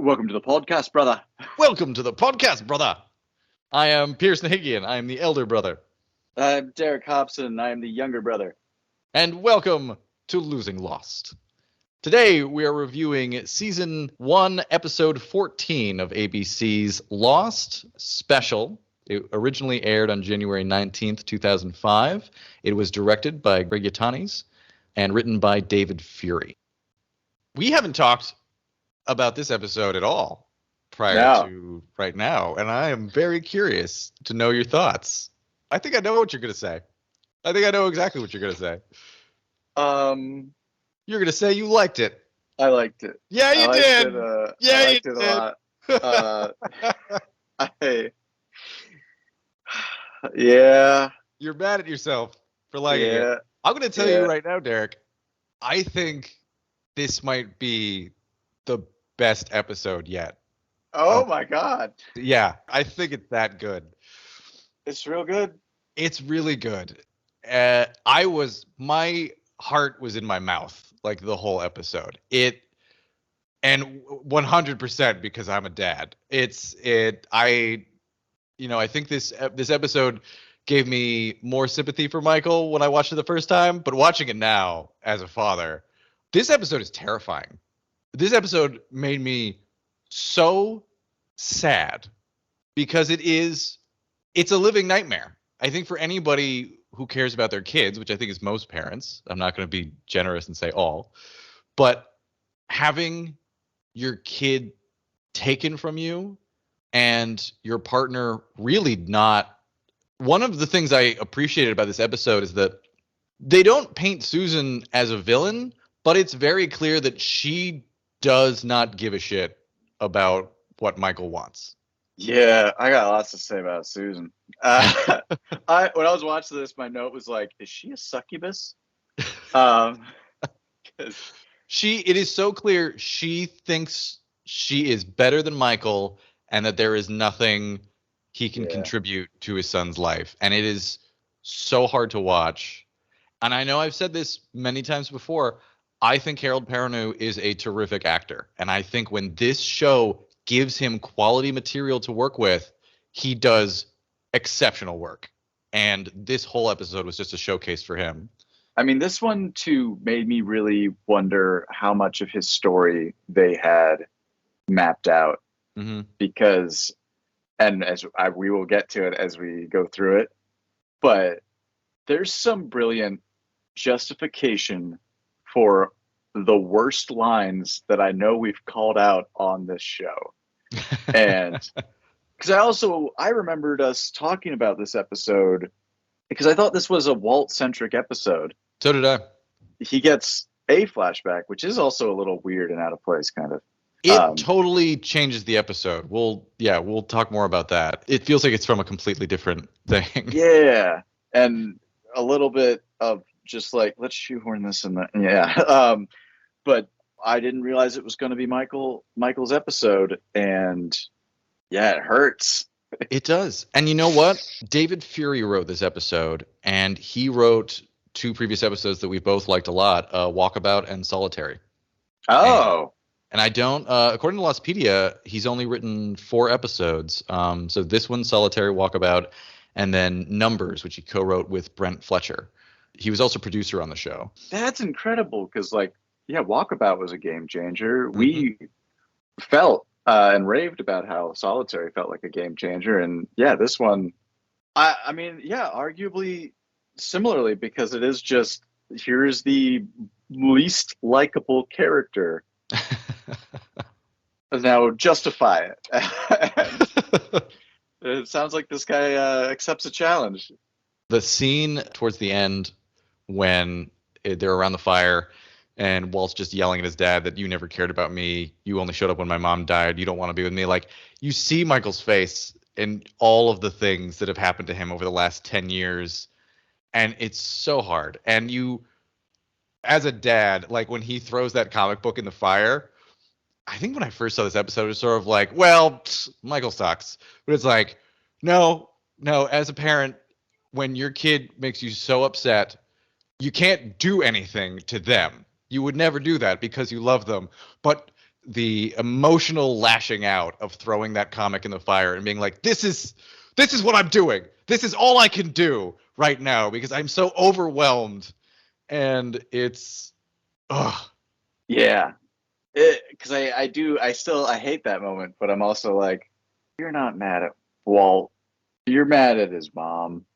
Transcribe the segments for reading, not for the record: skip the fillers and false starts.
Welcome to the podcast, brother. Welcome to the podcast, brother. I am Pierce Nahigyan. I am the elder brother. I'm Derek Hobson. I am the younger brother. And welcome to Losing Lost. Today we are reviewing Season 1, Episode 14 of ABC's Lost Special. It originally aired on January 19th, 2005. It was directed by Yaitanes and written by David Fury. We haven't talked about this episode at all prior to right now, and I am very curious to know your thoughts. I think I know what you're going to say. I think I know exactly what you're going to say. You're going to say you liked it. I liked it. Yeah, you did. I liked it a lot. Yeah. You're mad at yourself for liking Yeah. it. I'm going to tell you right now, Derek, I think this might be the best episode yet. Oh my God. Yeah, I think it's that good. It's real good. It's really good. My heart was in my mouth like the whole episode. And 100% because I'm a dad. I think this episode gave me more sympathy for Michael when I watched it the first time, but watching it now as a father, this episode is terrifying. This episode made me so sad because it's a living nightmare. I think for anybody who cares about their kids, which I think is most parents, I'm not going to be generous and say all, but having your kid taken from you and your partner really not. One of the things I appreciated about this episode is that they don't paint Susan as a villain, but it's very clear that she does not give a shit about what Michael wants. Yeah, I got lots to say about Susan. When I was watching this, my note was like, is she a succubus? It is so clear she thinks she is better than Michael and that there is nothing he can contribute to his son's life. And it is so hard to watch. And I know I've said this many times before. I think Harold Perinneau is a terrific actor. And I think when this show gives him quality material to work with, he does exceptional work. And this whole episode was just a showcase for him. I mean, this one, too, made me really wonder how much of his story they had mapped out. Mm-hmm. Because, and we will get to it as we go through it, but there's some brilliant justification for the worst lines that I know we've called out on this show. And because I remembered us talking about this episode because I thought this was a Walt-centric episode. So did I. He gets a flashback, which is also a little weird and out of place, kind of. It totally changes the episode. We'll talk more about that. It feels like it's from a completely different thing. Yeah. And a little bit of just like, let's shoehorn this in. Yeah. But I didn't realize it was going to be Michael's episode. And yeah, it hurts. It does. And you know what? David Fury wrote this episode, and he wrote two previous episodes that we both liked a lot, Walkabout and Solitary. Oh. And I don't, according to Lostpedia, he's only written 4 episodes. So this one, Solitary, Walkabout, and then Numbers, which he co-wrote with Brent Fletcher. He was also producer on the show. That's incredible because, Walkabout was a game changer. Mm-hmm. We felt and raved about how Solitary felt like a game changer. And, this one, I mean, arguably similarly because it is just, here's the least likable character. Now justify it. It sounds like this guy accepts a challenge. The scene towards the end when they're around the fire and Walt's just yelling at his dad that you never cared about me. You only showed up when my mom died. You don't want to be with me. Like, you see Michael's face and all of the things that have happened to him over the last 10 years. And it's so hard. And you, as a dad, like when he throws that comic book in the fire, I think when I first saw this episode, it was sort of like, well, Michael sucks. But it's like, no, as a parent, when your kid makes you so upset, you can't do anything to them. You would never do that because you love them. But the emotional lashing out of throwing that comic in the fire and being like, this is what I'm doing. This is all I can do right now because I'm so overwhelmed. And it's, ugh. Yeah. Because I hate that moment, but I'm also like, you're not mad at Walt. You're mad at his mom.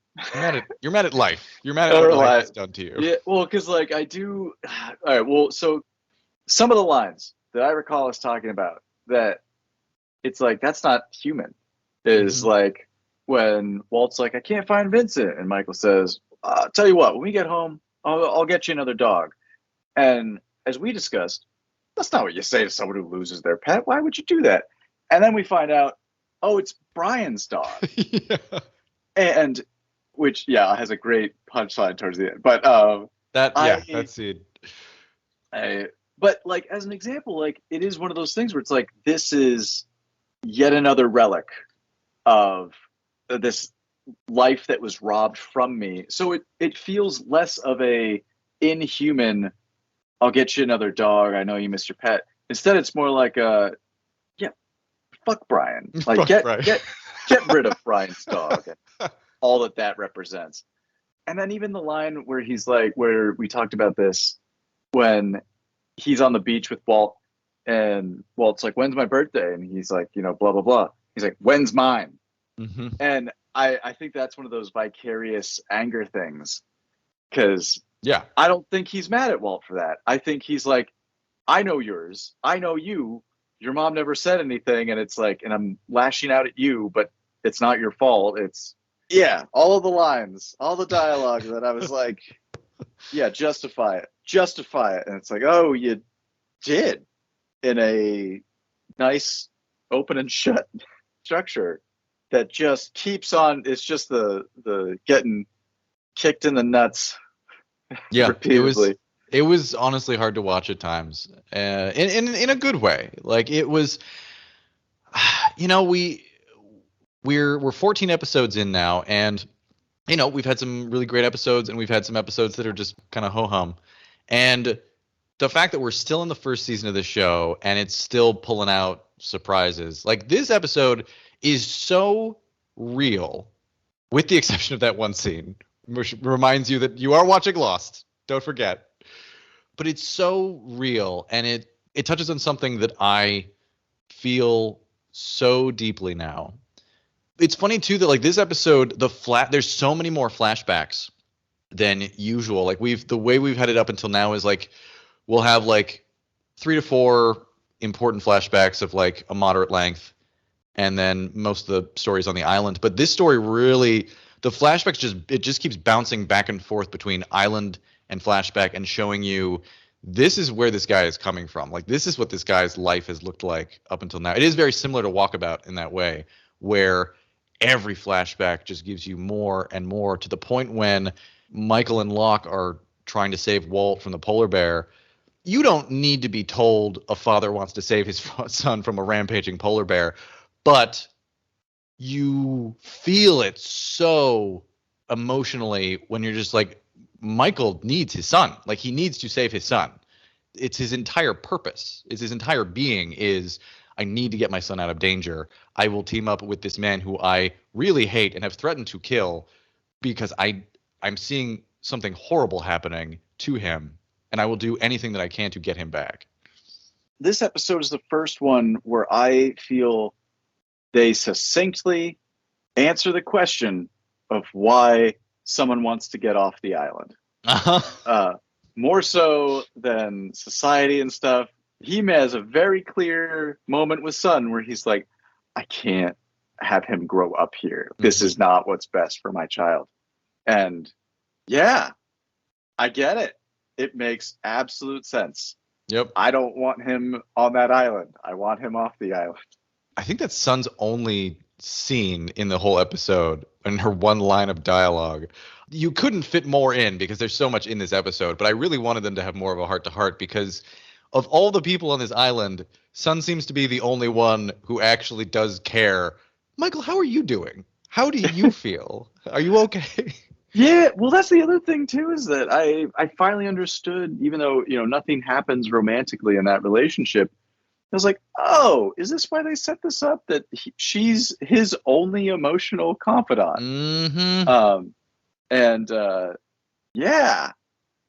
You're mad at life. You're mad at what life has done to you. Yeah, well, because like I do. All right, well, so some of the lines that I recall us talking about that it's like that's not human is like when Walt's like, I can't find Vincent, and Michael says, tell you what, when we get home, I'll get you another dog. And as we discussed, that's not what you say to someone who loses their pet. Why would you do that? And then we find out, oh, it's Brian's dog. Yeah. And which, yeah, has a great punchline towards the end. But that scene. But like as an example, like it is one of those things where it's like this is yet another relic of this life that was robbed from me. So it feels less of a inhuman, I'll get you another dog, I know you miss your pet. Instead it's more like a fuck Brian. Like get rid of Brian's dog. All that represents. And then even the line where he's like, where we talked about this, when he's on the beach with Walt and Walt's like, when's my birthday? And he's like, blah, blah, blah. He's like, when's mine? Mm-hmm. And I think that's one of those vicarious anger things. Because I don't think he's mad at Walt for that. I think he's like, I know yours. I know you. Your mom never said anything. And it's like, and I'm lashing out at you, but it's not your fault. It's, all of the lines, all the dialogue that I was like, justify it. And it's like, oh, you did in a nice open and shut structure that just keeps on. It's just the getting kicked in the nuts. Yeah, repeatedly. It was honestly hard to watch at times, in a good way. Like it was, we're 14 episodes in now, and we've had some really great episodes, and we've had some episodes that are just kind of ho-hum. And the fact that we're still in the first season of the show and it's still pulling out surprises, like this episode is so real, with the exception of that one scene, which reminds you that you are watching Lost. Don't forget. But it's so real, and it touches on something that I feel so deeply now. It's funny too that like this episode, there's so many more flashbacks than usual. Like the way we've had it up until now is like we'll have like 3 to 4 important flashbacks of like a moderate length, and then most of the stories on the island. But this story really, the flashbacks just keeps bouncing back and forth between island and flashback and showing you this is where this guy is coming from. Like this is what this guy's life has looked like up until now. It is very similar to Walkabout in that way, where every flashback just gives you more and more, to the point when Michael and Locke are trying to save Walt from the polar bear. You don't need to be told a father wants to save his son from a rampaging polar bear, but you feel it so emotionally when you're just like, Michael needs his son. Like he needs to save his son. It's his entire purpose. It's his entire being is, I need to get my son out of danger. I will team up with this man who I really hate and have threatened to kill because I'm seeing something horrible happening to him, and I will do anything that I can to get him back. This episode is the first one where I feel they succinctly answer the question of why someone wants to get off the island. More so than society and stuff. He has a very clear moment with Son where he's like, I can't have him grow up here. This is not what's best for my child. And I get it. It makes absolute sense. Yep. I don't want him on that island. I want him off the island. I think that's Son's only scene in the whole episode, and her one line of dialogue. You couldn't fit more in because there's so much in this episode, but I really wanted them to have more of a heart-to-heart because of all the people on this island, Son seems to be the only one who actually does care. Michael, how are you doing? How do you feel? Are you okay? Yeah, well, that's the other thing, too, is that I finally understood, even though, nothing happens romantically in that relationship, was like, oh, is this why they set this up? That she's his only emotional confidant. Mm-hmm. And yeah,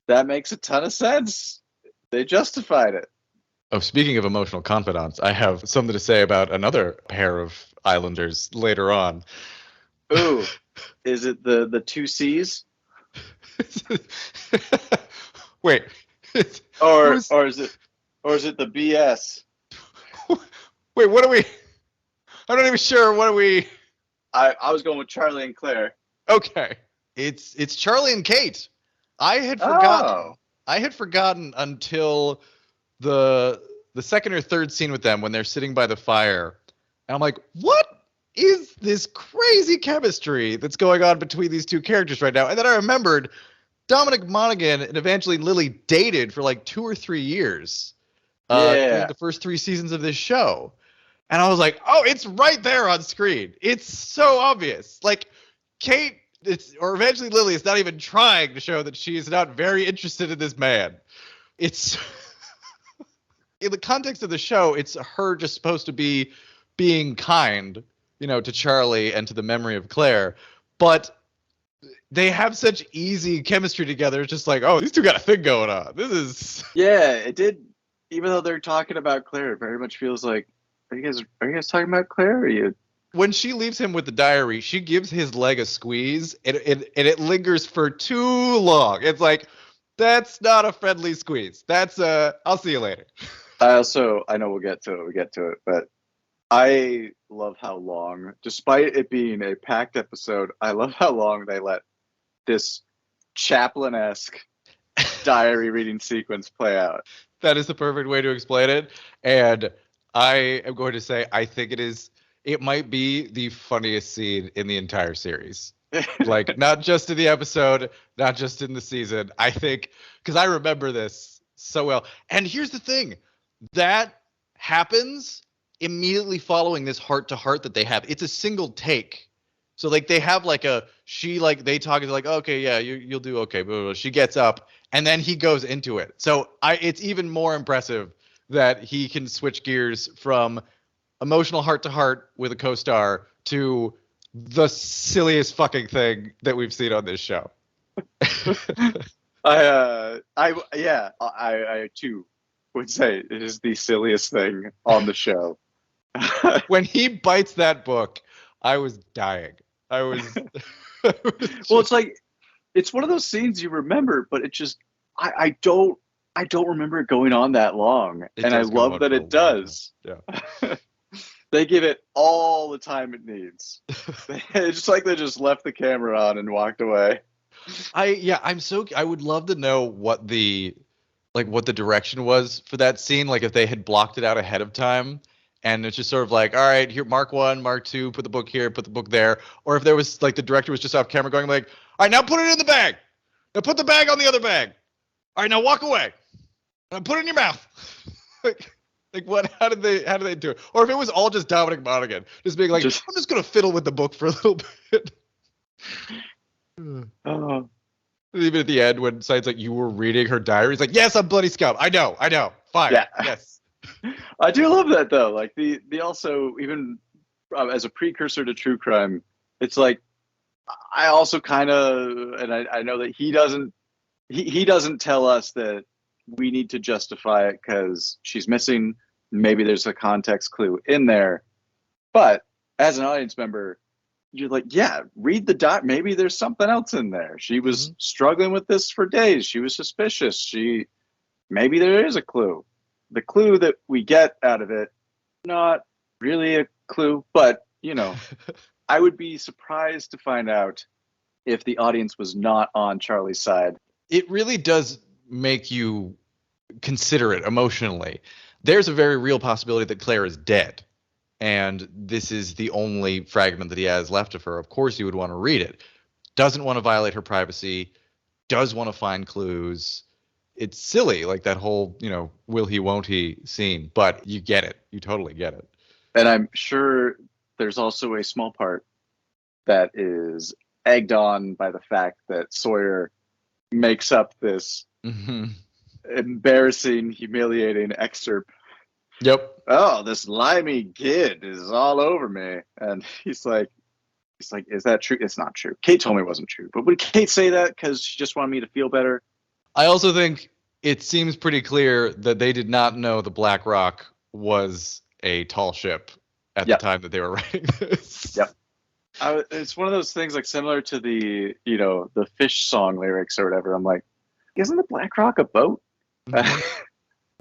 that makes a ton of sense. They justified it. Oh, speaking of emotional confidants, I have something to say about another pair of Islanders later on. Ooh, is it the two C's? Wait, Or who's? is it the BS? Wait, what are we? I'm not even sure. What are we? I was going with Charlie and Claire. Okay, it's Charlie and Kate. I had forgotten. Oh, I had forgotten until the second or third scene with them when they're sitting by the fire, and I'm like, what is this crazy chemistry that's going on between these two characters right now? And then I remembered Dominic Monaghan and Evangeline Lilly dated for like 2 or 3 years during yeah, the first 3 seasons of this show. And I was like, oh, it's right there on screen. It's so obvious. Like, Kate or Evangeline Lilly is not even trying to show that she is not very interested in this man. It's in the context of the show, it's her just supposed to be being kind, to Charlie and to the memory of Claire. But they have such easy chemistry together. It's just like, oh, these two got a thing going on. This is yeah. It did. Even though they're talking about Claire, it very much feels like, are you guys talking about Claire? Or are you? when she leaves him with the diary, she gives his leg a squeeze, and it lingers for too long. It's like, that's not a friendly squeeze. That's I'll see you later. I know we'll get to it, but I love how long, despite it being a packed episode, I love how long they let this Chaplin-esque diary reading sequence play out. That is the perfect way to explain it. And I am going to say, I think it might be the funniest scene in the entire series. Like, not just in the episode, not just in the season. I think, because I remember this so well. And here's the thing, that happens immediately following this heart-to-heart that they have. It's a single take. So, like, they have, like, they talk, like, okay, yeah, you'll do okay. Blah, blah, blah. She gets up, and then he goes into it. So, it's even more impressive that he can switch gears from emotional heart-to-heart with a co-star to the silliest fucking thing that we've seen on this show. I too would say it is the silliest thing on the show. When he bites that book, I was dying. I was Well, it's like, it's one of those scenes you remember, but it just, I don't remember it going on that long, and I love that it does. Yeah. They give it all the time it needs. It's just like they just left the camera on and walked away. I would love to know what the direction was for that scene, like if they had blocked it out ahead of time and it's just sort of like, all right, here, Mark 1, Mark 2, put the book here, put the book there, or if there was like the director was just off camera going like, all right, now put it in the bag. Now put the bag on the other bag. All right, now walk away. Now put it in your mouth. Like what? How did they do it? Or if it was all just Dominic Monaghan, just being like, I'm just gonna fiddle with the book for a little bit. Even at the end when Sayid's like, you were reading her diary, he's like, yes, I'm bloody scum. I know. Fine. Yeah. Yes. I do love that though. Like the also, even as a precursor to true crime, it's like, I also kind of, and I know that he doesn't tell us that we need to justify it because she's missing. Maybe there's a context clue in there, but as an audience member, you're like, yeah, read the dot. Maybe there's something else in there. She was struggling with this for days. She was suspicious. Maybe there is a clue. The clue that we get out of it, not really a clue, but I would be surprised to find out if the audience was not on Charlie's side. It really does make you consider it emotionally. There's a very real possibility that Claire is dead, and this is the only fragment that he has left of her. Of course he would want to read it. Doesn't want to violate her privacy, does want to find clues. It's silly, like that whole, will he, won't he scene, but you get it. You totally get it. And I'm sure there's also a small part that is egged on by the fact that Sawyer makes up this embarrassing, humiliating excerpt Yep. Oh, this limey kid is all over me. And he's like, is that true? It's not true. Kate told me it wasn't true. But would Kate say that because she just wanted me to feel better? I also think it seems pretty clear that they did not know the Black Rock was a tall ship at the Yep. time that they were writing this. Yep. It's one of those things like similar to the Fish song lyrics or whatever. I'm like, isn't the Black Rock a boat?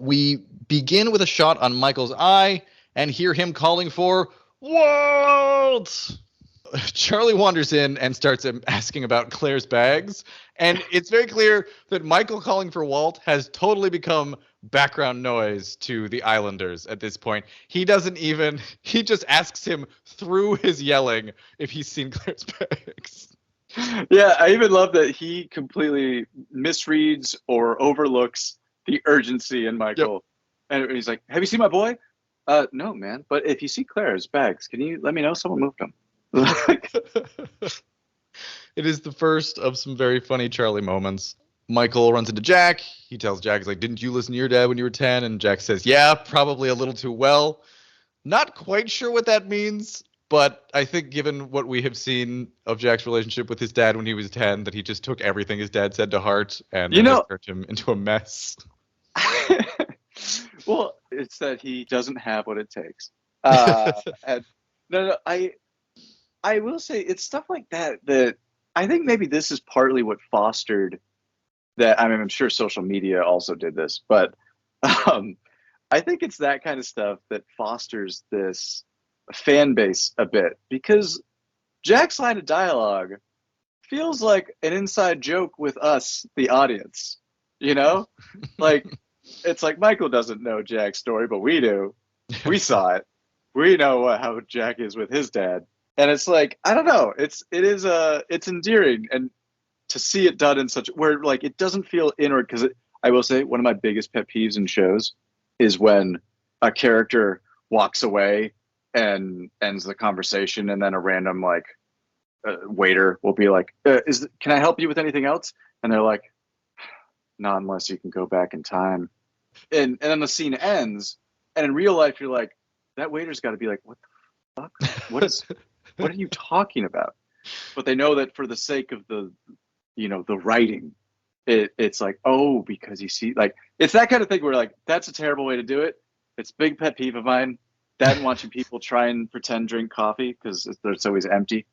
We begin with a shot on Michael's eye and hear him calling for Walt. Charlie wanders in and starts asking about Claire's bags. And it's very clear that Michael calling for Walt has totally become background noise to the Islanders at this point. He just asks him through his yelling if he's seen Claire's bags. Yeah, I even love that he completely misreads or overlooks the urgency in Michael. Yep. And he's like, have you seen my boy? No, man. But if you see Claire's bags, can you let me know? Someone moved them. It is the first of some very funny Charlie moments. Michael runs into Jack. He tells Jack, he's like, didn't you listen to your dad when you were 10? And Jack says, yeah, probably a little too well. Not quite sure what that means, but I think given what we have seen of Jack's relationship with his dad when he was 10, that he just took everything his dad said to heart and has turned him into a mess. Well, it's that he doesn't have what it takes. And I will say it's stuff like that I think maybe this is partly what fostered that. I mean, I'm sure social media also did this, but I think it's that kind of stuff that fosters this fan base a bit, because Jack's line of dialogue feels like an inside joke with us, the audience, like it's like Michael doesn't know Jack's story, but we do. We saw it. We know how Jack is with his dad. And it's like, I don't know. It's endearing, and to see it done in such where like it doesn't feel inward. Because I will say one of my biggest pet peeves in shows is when a character walks away and ends the conversation, and then a random like waiter will be like, "Can I help you with anything else?" And they're like, "Not unless you can go back in time." And then the scene ends, and in real life you're like, that waiter's got to be like, "What the fuck? What are you talking about?" But they know that for the sake of the writing, it's like, oh, because you see, like, it's that kind of thing where like, that's a terrible way to do it. It's a big pet peeve of mine. That and watching people try and pretend drink coffee because it's always empty.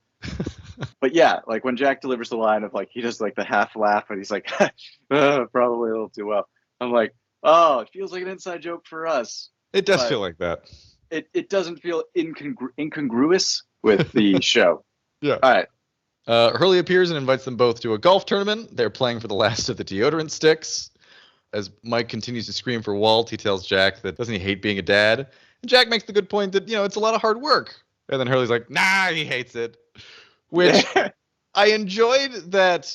But yeah, like when Jack delivers the line of like, he does like the half laugh and he's like, probably a little too well. I'm like, oh, it feels like an inside joke for us. It does feel like that. It doesn't feel incongruous with the show. Yeah. All right. Hurley appears and invites them both to a golf tournament. They're playing for the last of the deodorant sticks. As Mike continues to scream for Walt, he tells Jack that doesn't he hate being a dad? And Jack makes the good point that, it's a lot of hard work. And then Hurley's like, nah, he hates it. Which I enjoyed that.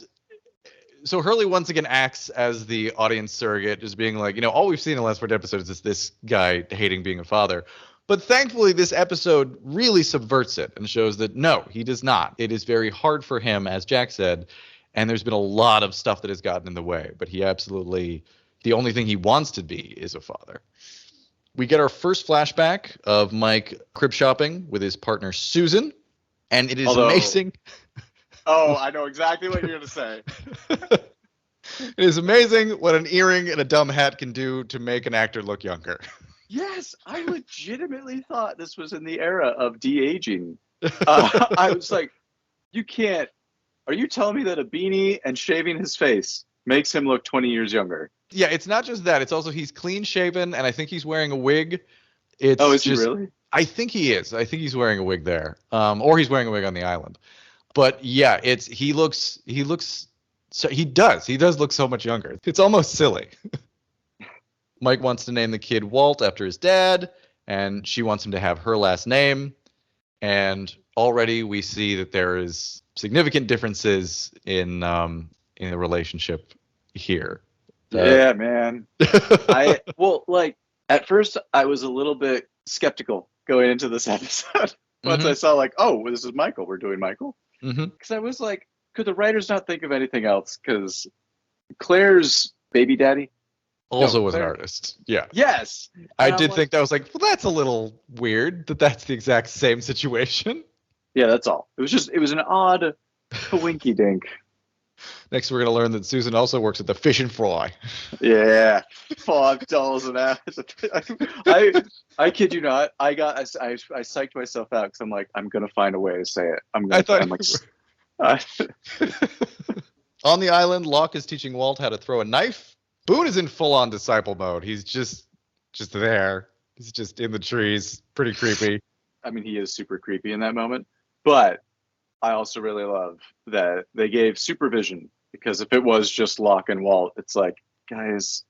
So Hurley once again acts as the audience surrogate, just being like, all we've seen in the last 4 episodes is this guy hating being a father. But thankfully, this episode really subverts it and shows that, no, he does not. It is very hard for him, as Jack said, and there's been a lot of stuff that has gotten in the way. But he absolutely, the only thing he wants to be is a father. We get our first flashback of Mike crib shopping with his partner, Susan, and it is amazing. Oh, I know exactly what you're going to say. It is amazing what an earring and a dumb hat can do to make an actor look younger. Yes, I legitimately thought this was in the era of de-aging. I was like, you can't. Are you telling me that a beanie and shaving his face makes him look 20 years younger? Yeah, it's not just that. It's also he's clean shaven, and I think he's wearing a wig. Is he really? I think he is. I think he's wearing a wig there, or he's wearing a wig on the island. But yeah, he does look so much younger. It's almost silly. Mike wants to name the kid Walt after his dad, and she wants him to have her last name. And already we see that there is significant differences in the relationship here. Yeah, man. At first I was a little bit skeptical going into this episode. Once I saw like, oh, this is Michael. We're doing Michael. Because I was like, could the writers not think of anything else? Because Claire's baby daddy also No, was an fair. artist. Yeah. Yes. I And I'm did like, think that was like, well, that's a little weird that that's the exact same situation. yeah, that's all. It was an odd winky dink. Next, we're going to learn that Susan also works at the Fish and Fry. Yeah, $5 an hour. I kid you not. I psyched myself out because I'm like, I'm gonna find a way to say it. I thought I'm like, uh, on the island, Locke is teaching Walt how to throw a knife. Boone is in full-on disciple mode. He's just there. He's just in the trees. Pretty creepy. I mean, he is super creepy in that moment, but I also really love that they gave supervision because if it was just Locke and Walt, it's like, guys,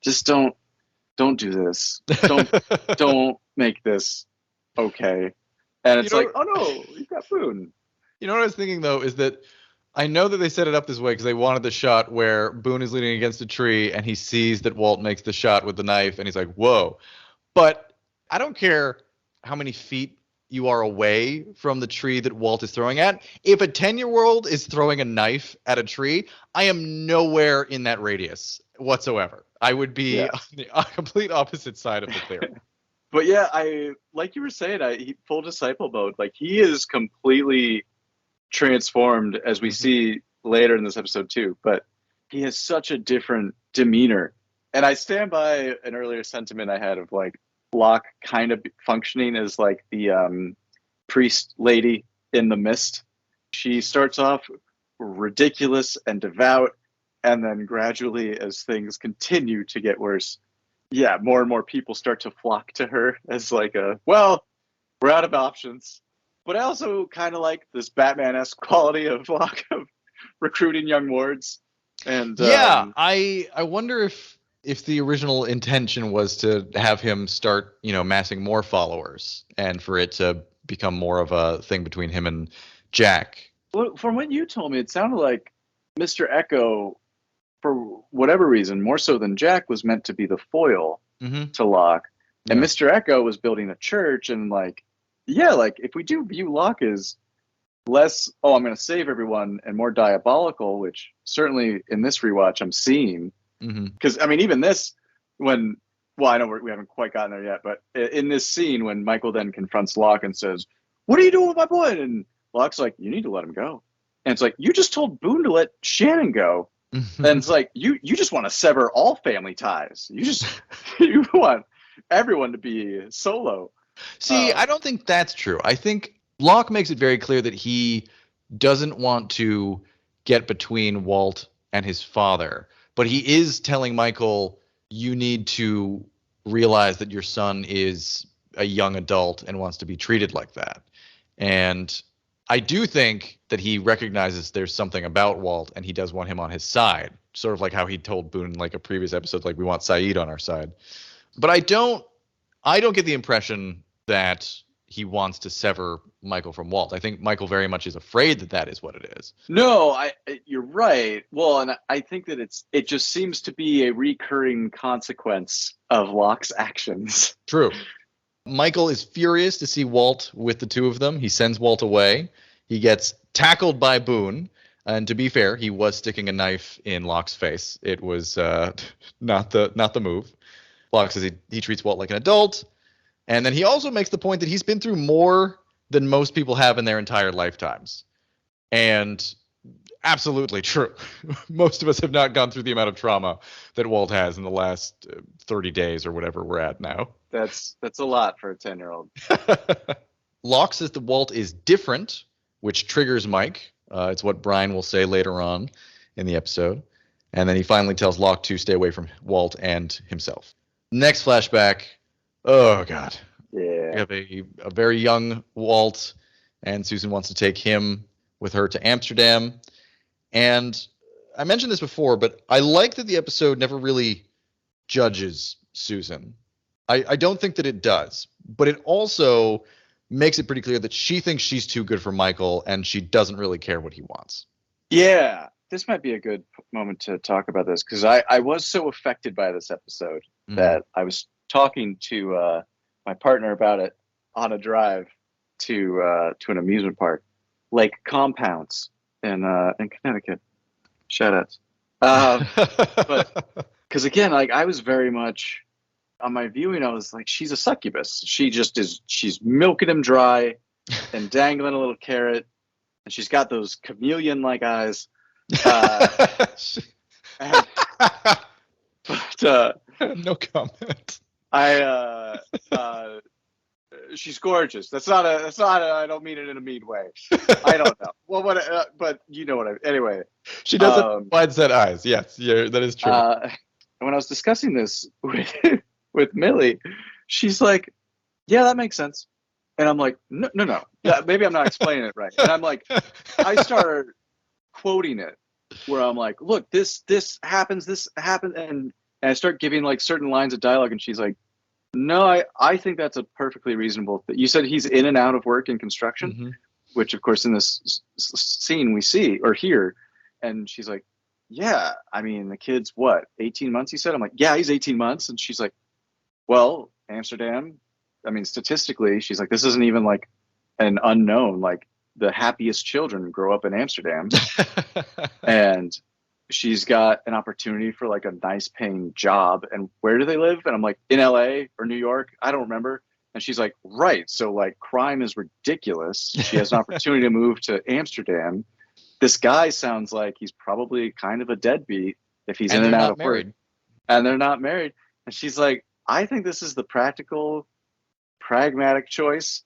just don't do this. Don't make this okay. And it's like, oh no, you've got Boone. You know what I was thinking though is that I know that they set it up this way because they wanted the shot where Boone is leaning against a tree and he sees that Walt makes the shot with the knife and he's like, whoa. But I don't care how many feet you are away from the tree that Walt is throwing at. If a 10-year-old is throwing a knife at a tree, I am nowhere in that radius whatsoever. I would be on the complete opposite side of the clearing. But yeah, I like you were saying, full disciple mode. Like he is completely transformed as we see later in this episode too. But he has such a different demeanor. And I stand by an earlier sentiment I had of like Locke kind of functioning as like the priest lady in The Mist. She starts off ridiculous and devout, and then gradually, as things continue to get worse, more and more people start to flock to her as like we're out of options. But I also kind of like this Batman-esque quality of Locke of recruiting young wards. And I wonder if the original intention was to have him start, massing more followers and for it to become more of a thing between him and Jack. Well, from what you told me, it sounded like Mr. Echo, for whatever reason, more so than Jack, was meant to be the foil to Locke. Yeah. And Mr. Echo was building a church and if we do view Locke as less, I'm going to save everyone, and more diabolical, which certainly in this rewatch I'm seeing. Because, I mean, even this, I know we haven't quite gotten there yet, but in this scene when Michael then confronts Locke and says, what are you doing with my boy? And Locke's like, you need to let him go. And it's like, you just told Boone to let Shannon go. And it's like, you just want to sever all family ties. You want everyone to be solo. See, I don't think that's true. I think Locke makes it very clear that he doesn't want to get between Walt and his father. But he is telling Michael, you need to realize that your son is a young adult and wants to be treated like that. And I do think that he recognizes there's something about Walt and he does want him on his side. Sort of like how he told Boone in like a previous episode, like we want Sayid on our side. But I don't get the impression that he wants to sever Michael from Walt. I think Michael very much is afraid that is what it is. No, you're right. Well, and I think that it just seems to be a recurring consequence of Locke's actions. True. Michael is furious to see Walt with the two of them. He sends Walt away. He gets tackled by Boone. And to be fair, he was sticking a knife in Locke's face. It was not the move. Locke says he treats Walt like an adult. And then he also makes the point that he's been through more than most people have in their entire lifetimes. And absolutely true. Most of us have not gone through the amount of trauma that Walt has in the last 30 days or whatever we're at now. That's a lot for a 10-year-old. Locke says that Walt is different, which triggers Mike. It's what Brian will say later on in the episode. And then he finally tells Locke to stay away from Walt and himself. Next flashback. Oh, God. Yeah. We have a very young Walt, and Susan wants to take him with her to Amsterdam. And I mentioned this before, but I like that the episode never really judges Susan. I don't think that it does, but it also makes it pretty clear that she thinks she's too good for Michael, and she doesn't really care what he wants. Yeah, this might be a good moment to talk about this, because I was so affected by this episode that I was talking to my partner about it on a drive to an amusement park, Lake Compounds in Connecticut. Shout outs. But because again, like I was very much on my viewing, I was like, she's a succubus. She just is. She's milking him dry and dangling a little carrot, and she's got those chameleon-like eyes. And, but no comment. She's gorgeous. That's not a. I don't mean it in a mean way. I don't know. Well, what? But you know what I. Anyway, she does have wide set eyes. Yes, yeah, that is true. And when I was discussing this with Millie, she's like, "Yeah, that makes sense," and I'm like, "No, no, no. Yeah, maybe I'm not explaining it right." And I'm like, I started quoting it where I'm like, "Look, this happens, and I start giving like certain lines of dialogue, and she's like, "No, I think that's a perfectly reasonable thing." You said he's in and out of work in construction, Mm-hmm. which of course in this scene we see or hear, and she's like, "Yeah, I mean the kid's what, 18 months?" He said. I'm like, "Yeah, he's 18 months," and she's like, "Well, Amsterdam. I mean, statistically, she's like, this isn't even like an unknown. Like the happiest children grow up in Amsterdam, and." She's got an opportunity for like a nice paying job. And where do they live? And I'm like, in LA or New York? I don't remember. And she's like, right. So like crime is ridiculous. She has an opportunity to move to Amsterdam. This guy sounds like he's probably kind of a deadbeat if he's in and out of work. And they're not married. And she's like, I think this is the practical, pragmatic choice.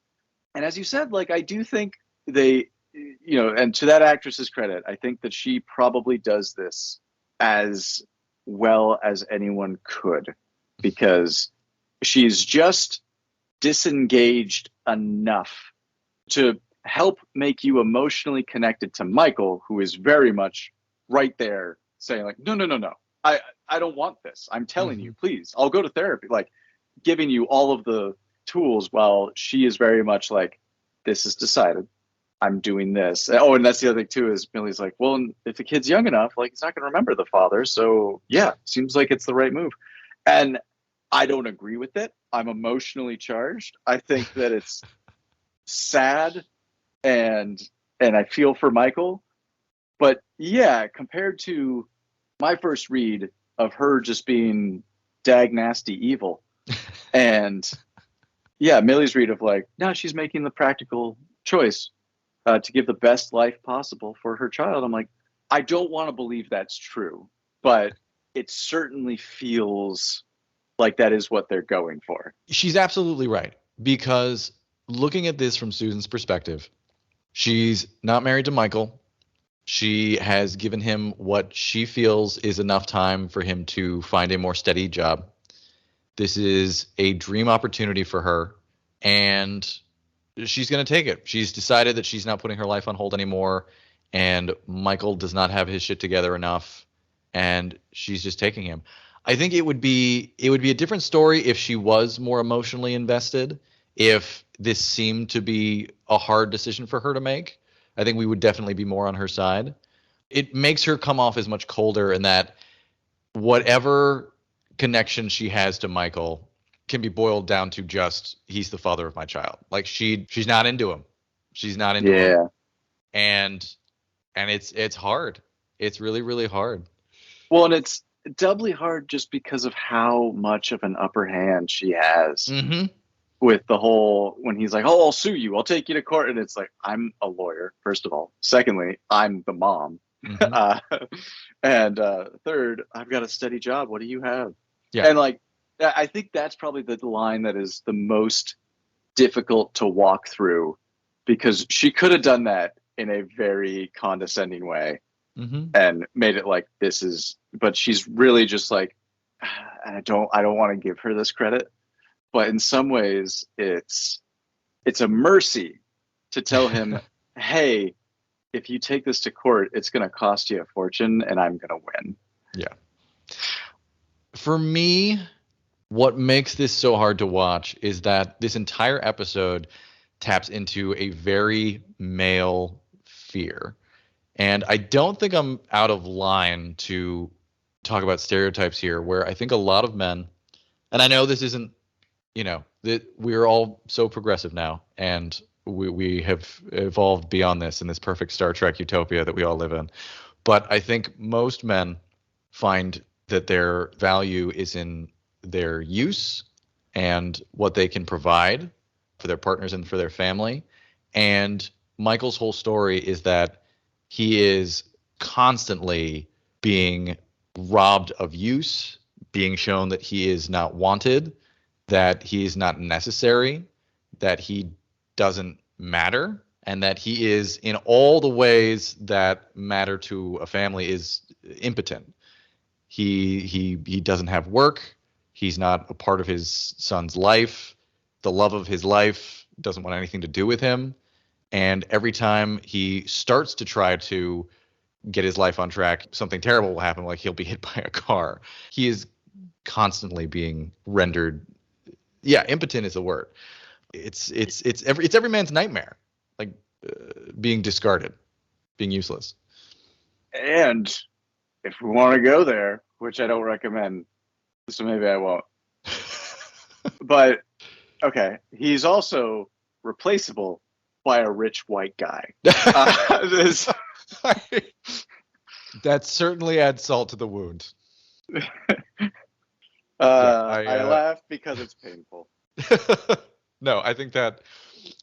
And as you said, like, I do think they, you know, and to that actress's credit, I think that she probably does this as well as anyone could, because she's just disengaged enough to help make you emotionally connected to Michael, who is very much right there saying like, no, no, no, no, I don't want this. I'm telling you, please, I'll go to therapy, like giving you all of the tools, while she is very much like, this is decided. I'm doing this. Oh, and that's the other thing too, is Millie's like, well, if the kid's young enough, like he's not going to remember the father. So yeah, seems like it's the right move. And I don't agree with it. I'm emotionally charged. I think that it's sad and I feel for Michael. But yeah, compared to my first read of her just being dag nasty evil, and yeah, Millie's read of like, no, she's making the practical choice to give the best life possible for her child. I'm like, I don't want to believe that's true, but it certainly feels like that is what they're going for. She's absolutely right, because looking at this from Susan's perspective, she's not married to Michael. She has given him what she feels is enough time for him to find a more steady job. This is a dream opportunity for her, and she's going to take it. She's decided that she's not putting her life on hold anymore, and Michael does not have his shit together enough, and she's just taking him. I think it would be a different story if she was more emotionally invested, if this seemed to be a hard decision for her to make. I think we would definitely be more on her side. It makes her come off as much colder, in that whatever connection she has to Michael can be boiled down to just, he's the father of my child. Like she's not into him. She's not into him. And it's hard. It's really, really hard. Well, and it's doubly hard just because of how much of an upper hand she has with the whole, when he's like, oh, I'll sue you, I'll take you to court. And it's like, I'm a lawyer, first of all. Secondly, I'm the mom. And third, I've got a steady job. What do you have? Yeah. And like, I think that's probably the line that is the most difficult to walk through, because she could have done that in a very condescending way and made it like, this is, but she's really just like, I don't want to give her this credit, but in some ways it's a mercy to tell him, hey, if you take this to court, it's going to cost you a fortune and I'm going to win. Yeah. For me, what makes this so hard to watch is that this entire episode taps into a very male fear. And I don't think I'm out of line to talk about stereotypes here, where I think a lot of men, and I know this isn't, that we're all so progressive now, and we have evolved beyond this in this perfect Star Trek utopia that we all live in. But I think most men find that their value is in their use and what they can provide for their partners and for their family. And Michael's whole story is that he is constantly being robbed of use, being shown that he is not wanted, that he is not necessary, that he doesn't matter, and that he is, in all the ways that matter to a family, is impotent. He doesn't have work. He's not a part of his son's life. The love of his life doesn't want anything to do with him. And every time he starts to try to get his life on track, something terrible will happen, like he'll be hit by a car. He is constantly being rendered, impotent is the word. It's every man's nightmare, like being discarded, being useless. And if we want to go there, which I don't recommend, so maybe I won't. But okay, he's also replaceable by a rich white guy. That certainly adds salt to the wound. I laugh because it's painful. No, I think that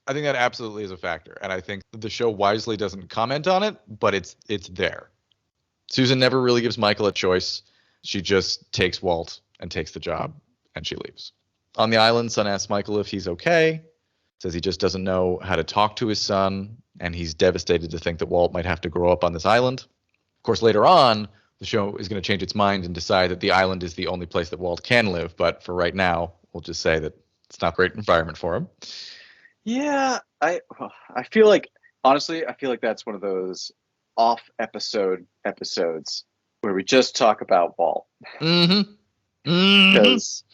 absolutely is a factor, and I think the show wisely doesn't comment on it, but it's there. Susan never really gives Michael a choice. She just takes Walt and takes the job, and she leaves. On the island, Son asks Michael if he's okay. Says he just doesn't know how to talk to his son, and he's devastated to think that Walt might have to grow up on this island. Of course, later on, the show is going to change its mind and decide that the island is the only place that Walt can live. But for right now, we'll just say that it's not a great environment for him. Yeah, I feel like, honestly, that's one of those episodes where we just talk about Walt. Mm-hmm. Because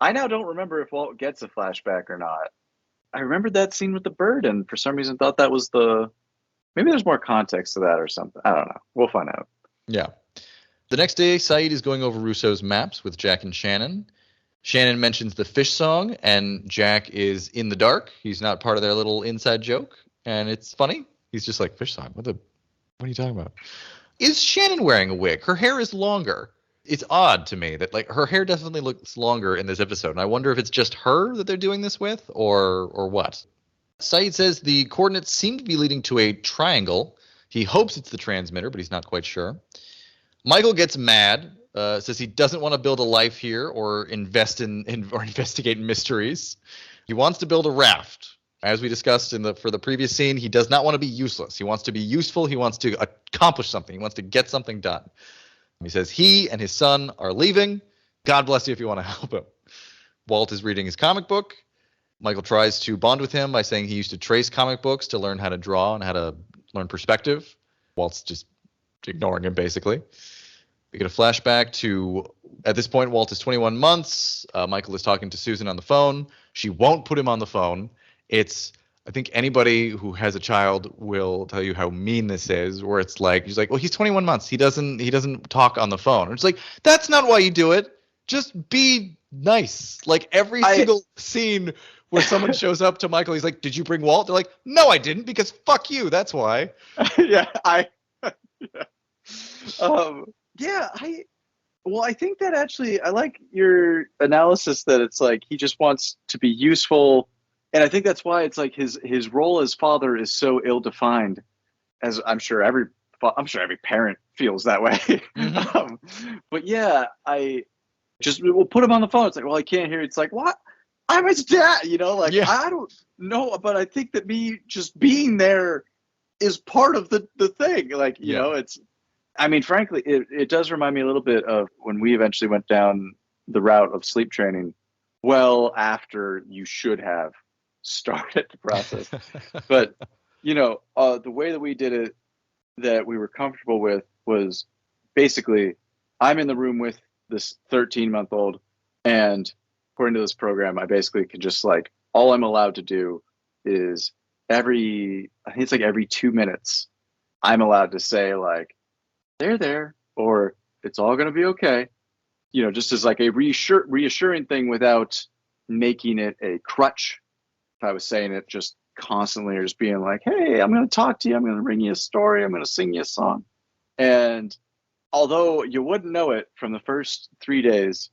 I now don't remember if Walt gets a flashback or not. I remembered that scene with the bird, and for some reason thought that was maybe there's more context to that or something. I don't know. We'll find out. Yeah. The next day, Sayid is going over Russo's maps with Jack and Shannon. Shannon mentions the fish song, and Jack is in the dark. He's not part of their little inside joke, and it's funny. He's just like, fish song? What are you talking about? Is Shannon wearing a wig? Her hair is longer. It's odd to me that, like, her hair definitely looks longer in this episode, and I wonder if it's just her that they're doing this with, or what. Sayid says the coordinates seem to be leading to a triangle. He hopes it's the transmitter, but he's not quite sure. Michael gets mad, says he doesn't want to build a life here or investigate mysteries. He wants to build a raft. As we discussed for the previous scene, he does not want to be useless. He wants to be useful. He wants to accomplish something. He wants to get something done. He says he and his son are leaving. God bless you if you want to help him. Walt is reading his comic book. Michael tries to bond with him by saying he used to trace comic books to learn how to draw and how to learn perspective. Walt's just ignoring him, basically. We get a flashback to, at this point, Walt is 21 months. Michael is talking to Susan on the phone. She won't put him on the phone. I think anybody who has a child will tell you how mean this is, where it's like, he's like, well, he's 21 months. He doesn't talk on the phone. And it's like, that's not why you do it. Just be nice. Like every single scene where someone shows up to Michael, he's like, did you bring Walt? They're like, no, I didn't, because fuck you. That's why. I think that actually, I like your analysis that it's like, he just wants to be useful. And I think that's why it's like his role as father is so ill-defined, as I'm sure every parent feels that way. Mm-hmm. But yeah, we'll put him on the phone. It's like, well, I can't hear. It's like, what? I'm his dad, Yeah. I don't know, but I think that me just being there is part of the thing. Like, you know, frankly, it does remind me a little bit of when we eventually went down the route of sleep training, well after you should have started the process. But, the way that we did it, that we were comfortable with, was basically I'm in the room with this 13-month-old, and according to this program, I basically can just all I'm allowed to do is every 2 minutes, I'm allowed to say they're there, or it's all going to be okay. Just as a reassuring thing without making it a crutch. If I was saying it just constantly, or just being like, hey, I'm going to talk to you. I'm going to bring you a story. I'm going to sing you a song. And although you wouldn't know it from the first 3 days,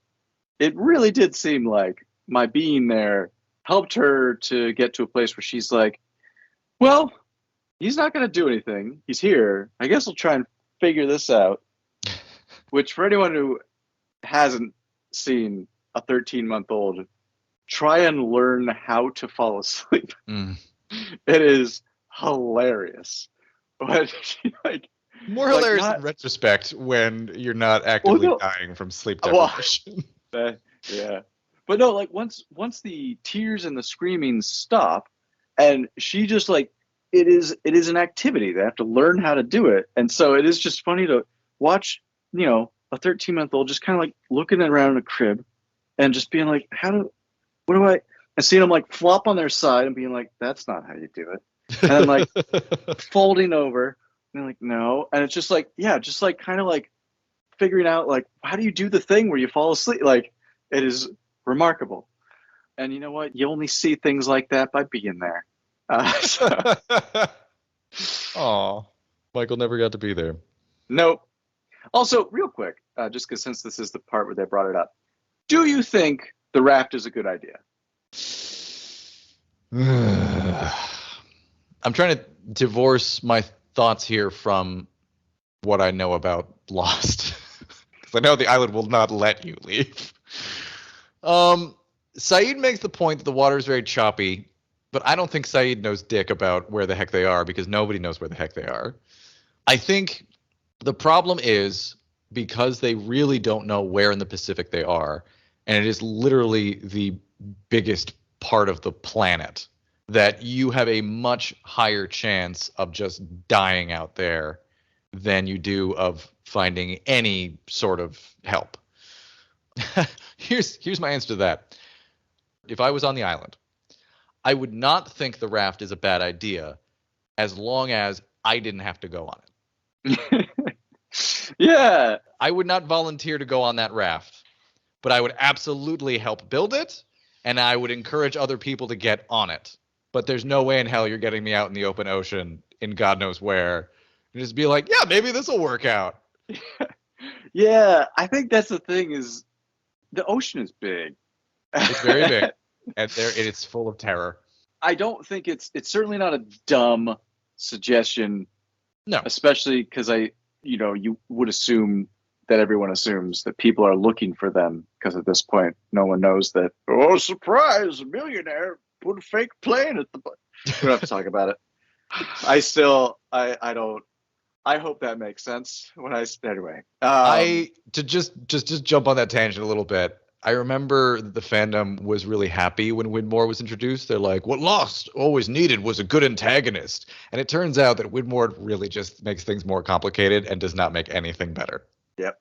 it really did seem like my being there helped her to get to a place where she's like, well, he's not going to do anything. He's here. I guess I'll try and figure this out. Which, for anyone who hasn't seen a 13-month-old try and learn how to fall asleep, it is hilarious. But like, more hilarious in retrospect when you're not actively dying from sleep deprivation. Yeah, but no, like once the tears and the screaming stop, and she just like, it is an activity. They have to learn how to do it, and so it is just funny to watch, you know, a 13-month-old just kind of like looking around in a crib and just being like, and seeing them like flop on their side and being like, that's not how you do it, and then like folding over and they're like, no, and it's just like, yeah, just like kind of like figuring out like, how do you do the thing where you fall asleep? Like, it is remarkable. And you know what? You only see things like that by being there. Aw, Michael never got to be there. Nope. Also, real quick, just because since this is the part where they brought it up, do you think the raft is a good idea? I'm trying to divorce my thoughts here from what I know about Lost. Because I know the island will not let you leave. Sayid makes the point that the water is very choppy, but I don't think Sayid knows dick about where the heck they are, because nobody knows where the heck they are. I think the problem is because they really don't know where in the Pacific they are, and it is literally the biggest part of the planet, that you have a much higher chance of just dying out there than you do of finding any sort of help. Here's my answer to that. If I was on the island, I would not think the raft is a bad idea as long as I didn't have to go on it. Yeah. I would not volunteer to go on that raft, but I would absolutely help build it, and I would encourage other people to get on it. But there's no way in hell you're getting me out in the open ocean in God knows where and just be like, yeah, maybe this will work out. Yeah, I think that's the thing, is the ocean is big. It's very big, and it's full of terror. I don't think it's certainly not a dumb suggestion. No, especially because you would assume that everyone assumes that people are looking for them, because at this point, no one knows that. Oh, surprise! A millionaire put a fake plane at the. We don't have to talk about it. I don't. I hope that makes sense anyway. To just jump on that tangent a little bit. I remember the fandom was really happy when Widmore was introduced. They're like, what Lost always needed was a good antagonist. And it turns out that Widmore really just makes things more complicated and does not make anything better. Yep.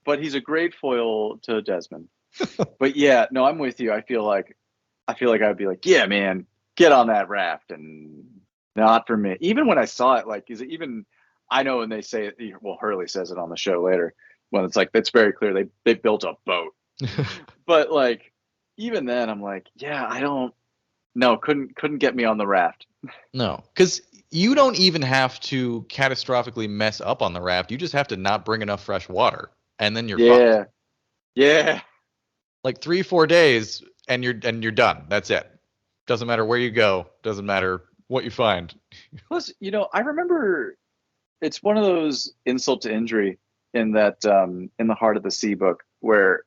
But he's a great foil to Desmond. But yeah, no, I'm with you. I feel like I'd be like, yeah, man, get on that raft. And not for me. Even when I saw it, like, is it even, I know when they say it, well, Hurley says it on the show later, when it's like, it's very clear they built a boat. But like, even then I'm like, yeah, couldn't get me on the raft. No, because you don't even have to catastrophically mess up on the raft. You just have to not bring enough fresh water, and then you're fucked. Yeah. Like 3-4 days and you're done. That's it. Doesn't matter where you go, doesn't matter what you find. Plus, I remember it's one of those insult to injury in that in the Heart of the Sea book, where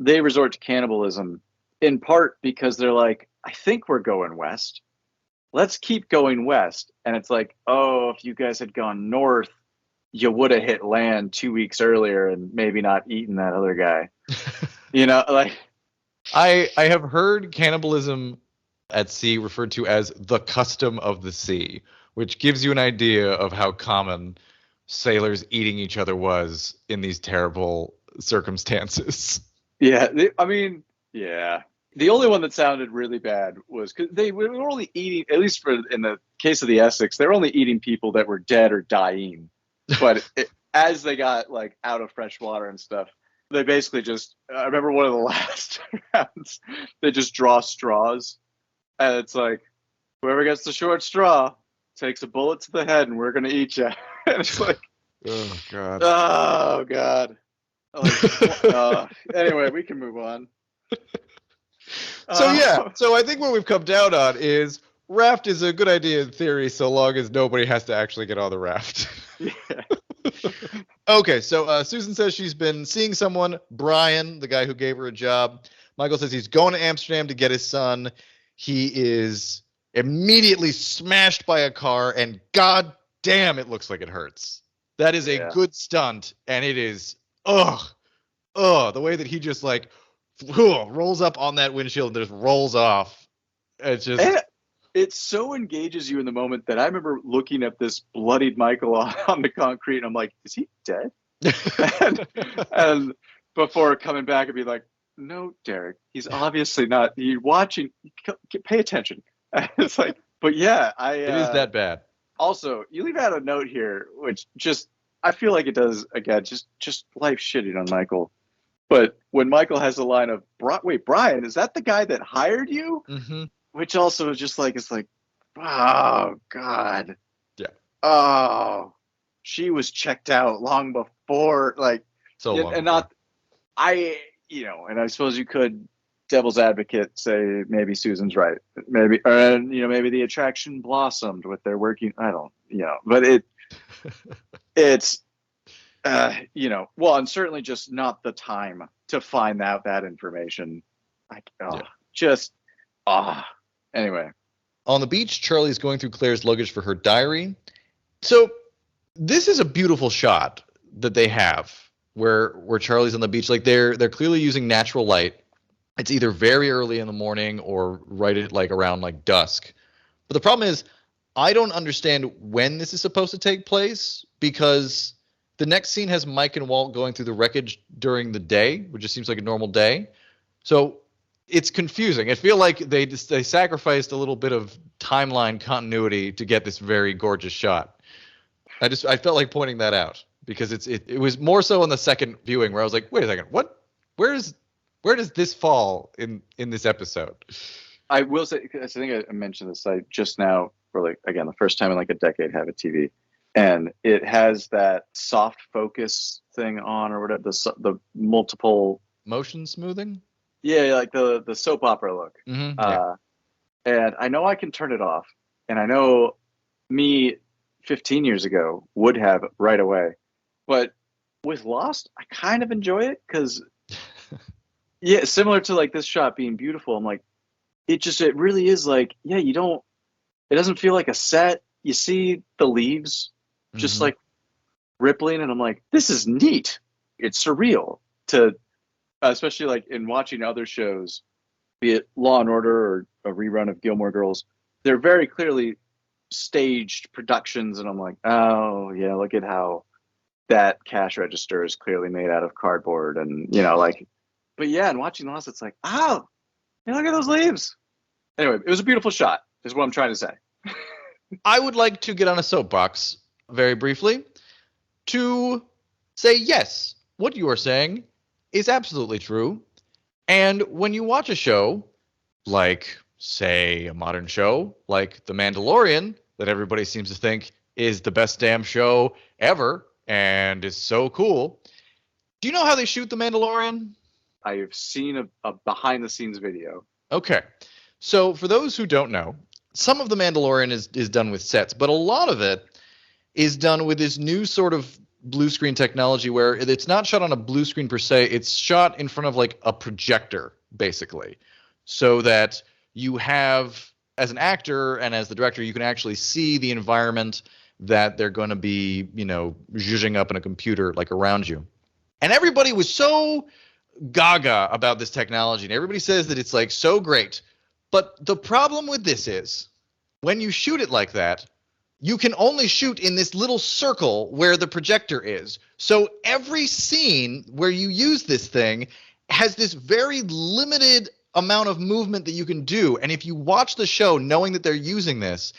they resort to cannibalism in part because they're like, I think we're going west. Let's keep going west. And it's like, oh, if you guys had gone north, you would have hit land 2 weeks earlier and maybe not eaten that other guy. Like, I have heard cannibalism at sea referred to as the custom of the sea, which gives you an idea of how common sailors eating each other was in these terrible circumstances. Yeah, yeah. The only one that sounded really bad was because they were only eating, at least in the case of the Essex, they were only eating people that were dead or dying. But as they got like out of fresh water and stuff, they basically just, I remember one of the last rounds, they just draw straws. And it's like, whoever gets the short straw takes a bullet to the head and we're going to eat you. And it's like, Oh God. Oh God. Anyway, we can move on. So yeah, so I think what we've come down on is raft is a good idea in theory, so long as nobody has to actually get on the raft. Yeah. Okay, so Susan says she's been seeing someone, Brian, the guy who gave her a job. Michael says he's going to Amsterdam to get his son. He is immediately smashed by a car, and god damn, it looks like it hurts. That is a good stunt, and it is, the way that he just like rolls up on that windshield and just rolls off. It's just... And it so engages you in the moment that I remember looking at this bloodied Michael on the concrete, and I'm like, is he dead? and before coming back and be like, no, Derek, he's obviously not. You're watching. Pay attention. It's like, but yeah, it is that bad. Also, you leave out a note here, which just, I feel like it does, again, just life shitting on Michael. But when Michael has the line of, wait, Brian, is that the guy that hired you? Mm-hmm. Which also is just like, it's like, oh, God. Yeah. Oh, she was checked out long before, like, so long and before. not, and I suppose you could, devil's advocate, say maybe Susan's right. Maybe, maybe the attraction blossomed with their working, I don't, but it's, well, and certainly just not the time to find out that information. Anyway. On the beach, Charlie's going through Claire's luggage for her diary. So this is a beautiful shot that they have where Charlie's on the beach. Like they're clearly using natural light. It's either very early in the morning or right at like around like dusk. But the problem is I don't understand when this is supposed to take place, because the next scene has Mike and Walt going through the wreckage during the day, which just seems like a normal day. So it's confusing. I feel like they sacrificed a little bit of timeline continuity to get this very gorgeous shot. I felt like pointing that out because it was more so on the second viewing where I was like, wait a second, what? Where does this fall in this episode? I will say, I think I mentioned this just now for like, again, the first time in like a decade have a TV, and it has that soft focus thing on or whatever, the multiple motion smoothing. Yeah, like the soap opera look. Mm-hmm, and I know I can turn it off, and I know me 15 years ago would have right away, but with Lost, I kind of enjoy it because, yeah, similar to like this shot being beautiful. I'm like, it really is like, yeah, it doesn't feel like a set. You see the leaves just like rippling, and I'm like, this is neat. It's surreal to. Especially like in watching other shows, be it Law and Order or a rerun of Gilmore Girls, they're very clearly staged productions, and I'm like, oh yeah, look at how that cash register is clearly made out of cardboard, and but yeah, and watching Lost, it's like, oh, yeah, look at those leaves. Anyway, it was a beautiful shot, is what I'm trying to say. I would like to get on a soapbox very briefly to say yes, what you are saying is absolutely true. And when you watch a show like, say, a modern show like The Mandalorian, that everybody seems to think is the best damn show ever and is so cool, do you know how they shoot The Mandalorian? I've seen a behind-the-scenes video. Okay. So for those who don't know, some of The Mandalorian is done with sets, but a lot of it is done with this new sort of blue screen technology where it's not shot on a blue screen per se, it's shot in front of like a projector, basically, so that you have, as an actor and as the director, you can actually see the environment that they're going to be, zhuzhing up in a computer like around you. And everybody was so gaga about this technology, and everybody says that it's like so great. But the problem with this is when you shoot it like that, you can only shoot in this little circle where the projector is. So every scene where you use this thing has this very limited amount of movement that you can do. And if you watch the show knowing that they're using this,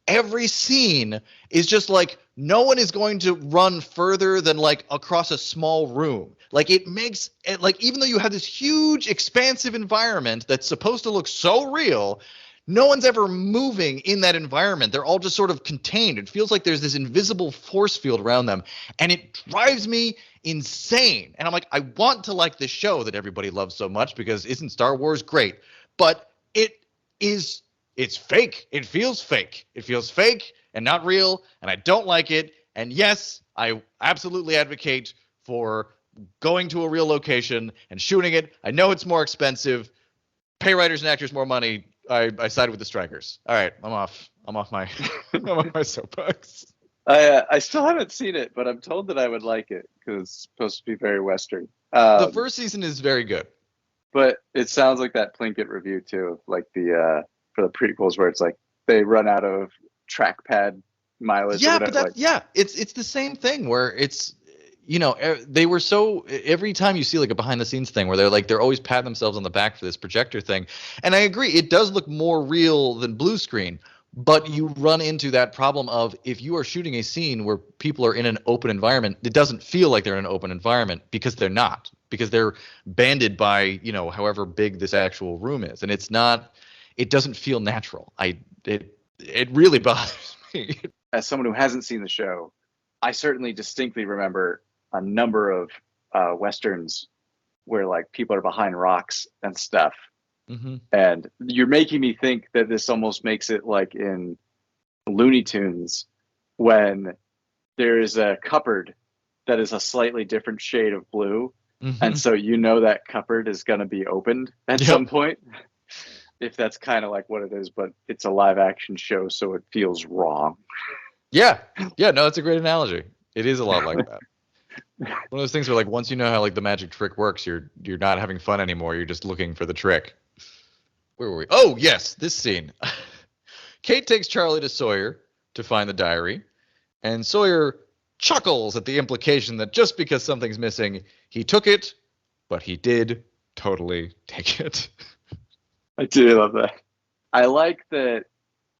every scene is just like, no one is going to run further than like across a small room. Like it makes it like, even though you have this huge expansive environment that's supposed to look so real, no one's ever moving in that environment. They're all just sort of contained. It feels like there's this invisible force field around them, and it drives me insane. And I'm like, I want to like this show that everybody loves so much because isn't Star Wars great? But it's fake. It feels fake. It feels fake and not real, and I don't like it. And yes, I absolutely advocate for going to a real location and shooting it. I know it's more expensive. Pay writers and actors more money. I side with the strikers. All right, I'm off my I'm off my soapbox. I still haven't seen it, but I'm told that I would like it because it's supposed to be very Western. The first season is very good. But it sounds like that Plinkett review too, like the for the prequels where it's like they run out of trackpad mileage. Yeah, or whatever, but it's the same thing where it's, you know, they were so, every time you see like a behind the scenes thing where they're always patting themselves on the back for this projector thing. And I agree, it does look more real than blue screen, but you run into that problem of if you are shooting a scene where people are in an open environment, it doesn't feel like they're in an open environment because they're not, because they're banded by, you know, however big this actual room is. And it doesn't feel natural. It really bothers me. As someone who hasn't seen the show, I certainly distinctly remember a number of Westerns where like people are behind rocks and stuff. Mm-hmm. And you're making me think that this almost makes it like in Looney Tunes when there is a cupboard that is a slightly different shade of blue. Mm-hmm. And so you know that cupboard is going to be opened at some point. If that's kind of like what it is, but it's a live action show, so it feels wrong. Yeah, no, that's a great analogy. It is a lot like that. One of those things where like once you know how like the magic trick works, you're not having fun anymore. You're just looking for the trick. Where were we? Oh, yes, this scene. Kate takes Charlie to Sawyer to find the diary, and Sawyer chuckles at the implication that just because something's missing, he took it, but he did totally take it. I do love that. I like that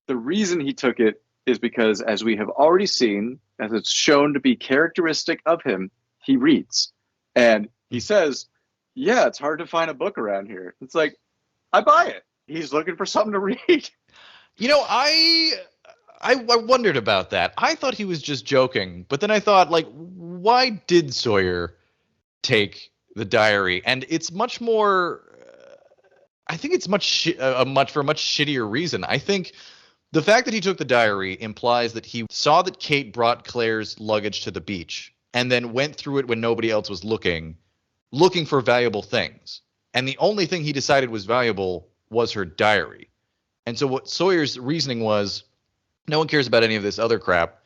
the reason he took it is because, as we have already seen, as it's shown to be characteristic of him, he reads. And he says, yeah, it's hard to find a book around here. It's like, I buy it. He's looking for something to read. You know, I wondered about that. I thought he was just joking, but then I thought, like, why did Sawyer take the diary? And it's much more... I think it's for a much shittier reason. I think the fact that he took the diary implies that he saw that Kate brought Claire's luggage to the beach and then went through it when nobody else was looking for valuable things. And the only thing he decided was valuable was her diary. And so what Sawyer's reasoning was, no one cares about any of this other crap,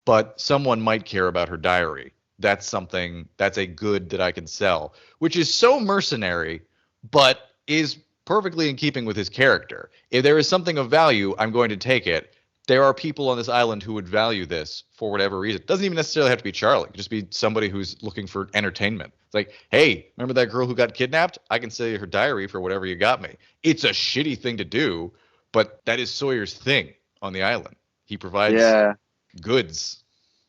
but someone might care about her diary. That's a good that I can sell, which is so mercenary, but is perfectly in keeping with his character. If there is something of value, I'm going to take it. There are people on this island who would value this for whatever reason. It doesn't even necessarily have to be Charlie. It could just be somebody who's looking for entertainment. It's like, hey, remember that girl who got kidnapped? I can sell you her diary for whatever you got me. It's a shitty thing to do, but that is Sawyer's thing on the island. He provides goods.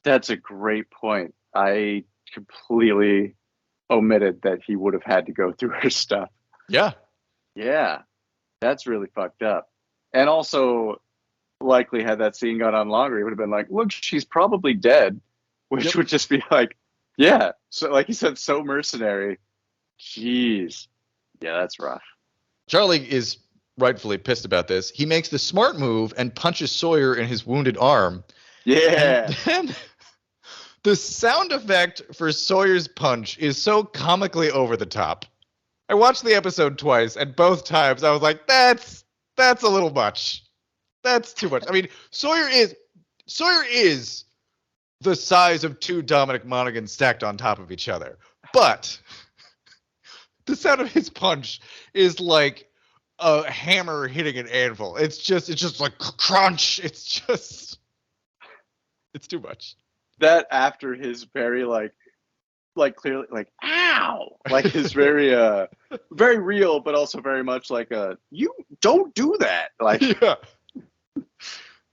That's a great point. I completely omitted that he would have had to go through her stuff. Yeah, that's really fucked up. And also, likely had that scene gone on longer, he would have been like, look, she's probably dead, which would just be like, yeah. So like you said, so mercenary. Jeez. Yeah, that's rough. Charlie is rightfully pissed about this. He makes the smart move and punches Sawyer in his wounded arm. Yeah. And then the sound effect for Sawyer's punch is so comically over the top. I watched the episode twice, and both times I was like, that's a little much. That's too much. I mean, Sawyer is the size of two Dominic Monagans stacked on top of each other. But the sound of his punch is like a hammer hitting an anvil. It's just like crunch. It's too much. That after his very like clearly like ow, like his very very real, but also very much like you don't do that. Like yeah.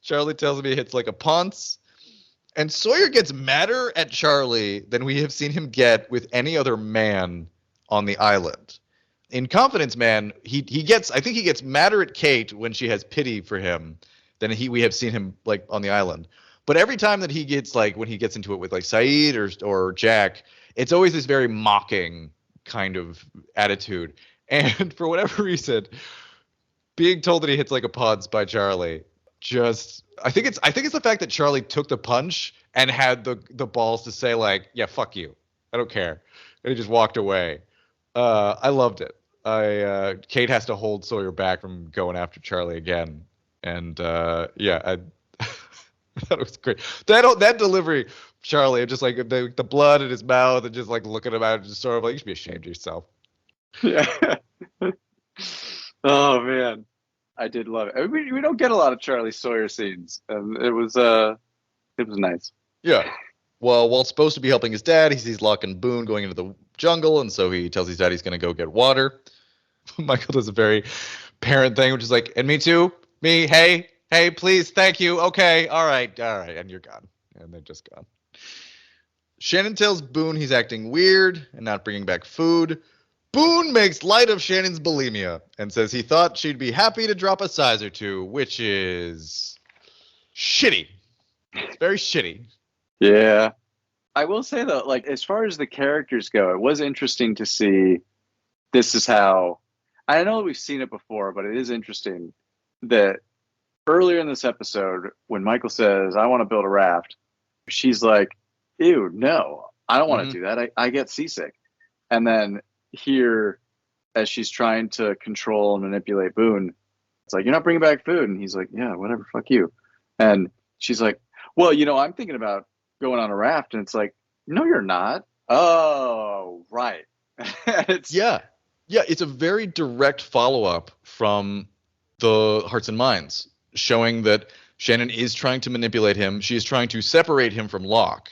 Charlie tells him he hits like a ponce, and Sawyer gets madder at Charlie than we have seen him get with any other man on the island. in Confidence Man, he gets, I think he gets madder at Kate when she has pity for him than we have seen him like on the island. But every time that he gets like when he gets into it with like Sayid or Jack, it's always this very mocking kind of attitude. And for whatever reason, being told that he hits like a puds by Charlie, just I think it's the fact that Charlie took the punch and had the balls to say like, yeah, fuck you, I don't care, and he just walked away. I loved it. Kate has to hold Sawyer back from going after Charlie again, and yeah, I thought it was great. That delivery, Charlie, just like the blood in his mouth and just like looking at him, just sort of like, you should be ashamed of yourself. Yeah. Oh man, I did love it. We don't get a lot of Charlie Sawyer scenes, and it was nice. Yeah. Well, Walt's supposed to be helping his dad. He sees Locke and Boone going into the jungle, and so he tells his dad he's going to go get water. Michael does a very parent thing, which is like, and me too. Me, hey, please, thank you. Okay, all right, and you're gone. And they're just gone. Shannon tells Boone he's acting weird and not bringing back food. Boone makes light of Shannon's bulimia and says he thought she'd be happy to drop a size or two, which is shitty. It's very shitty. Yeah. I will say though, like as far as the characters go, it was interesting to see this is how, I know we've seen it before, but it is interesting that earlier in this episode, when Michael says, I want to build a raft, she's like, ew, no, I don't want to do that. I get seasick. And then here, as she's trying to control and manipulate Boone, it's like, you're not bringing back food. And he's like, yeah, whatever, fuck you. And she's like, well, I'm thinking about going on a raft. And it's like, no, you're not. Oh, right. Yeah, it's a very direct follow-up from the Hearts and Minds, showing that Shannon is trying to manipulate him. She is trying to separate him from Locke.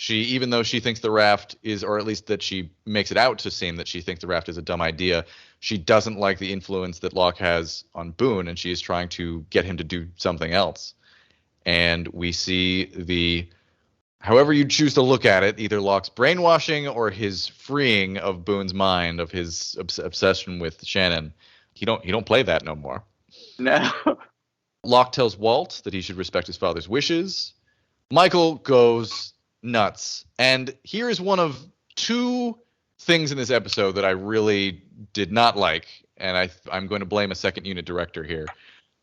Even though she thinks the raft is, or at least that she makes it out to seem that she thinks the raft is a dumb idea, she doesn't like the influence that Locke has on Boone, and she is trying to get him to do something else. And we see however you choose to look at it, either Locke's brainwashing or his freeing of Boone's mind, of his obsession with Shannon. He don't play that no more. No. Locke tells Walt that he should respect his father's wishes. Michael goes nuts. And here is one of two things in this episode that I really did not like, and I'm going to blame a second unit director here.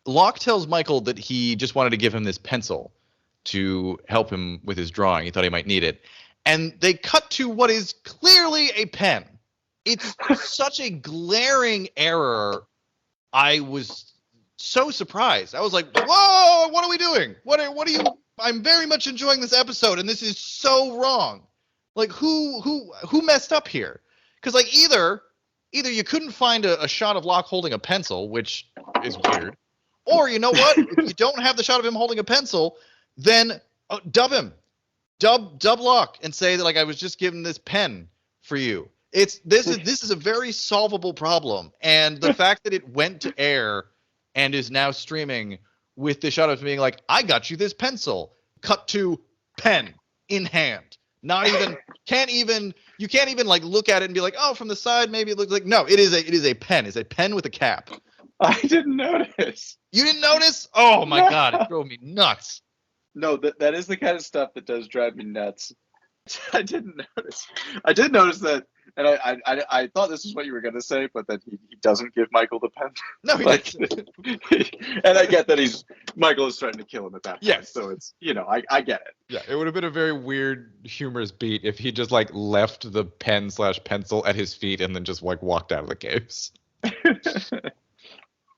Locke tells Michael that he just wanted to give him this pencil to help him with his drawing. He thought he might need it. And they cut to what is clearly a pen. It's such a glaring error. I was so surprised. I was like, whoa, what are we doing? What are you? I'm very much enjoying this episode, and this is so wrong. Like, who messed up here? Because like either you couldn't find a shot of Locke holding a pencil, which is weird, or you know what? If you don't have the shot of him holding a pencil, then dub him, dub Locke, and say that like I was just given this pen for you. This is a very solvable problem, and the fact that it went to air and is now streaming with the shot of being like, I got you this pencil, cut to pen in hand. Not even you can't even like look at it and be like, oh, from the side maybe it looks like, no, it is a pen. It's a pen with a cap. I didn't notice. You didn't notice? Oh my God, it drove me nuts. No, that is the kind of stuff that does drive me nuts. I didn't notice. I did notice that, and I thought this is what you were going to say, but that he doesn't give Michael the pen. No, he doesn't. And I get that Michael is trying to kill him at that point. Yes. So it's, I get it. Yeah, it would have been a very weird, humorous beat if he just like left the pen/pencil at his feet and then just like walked out of the caves.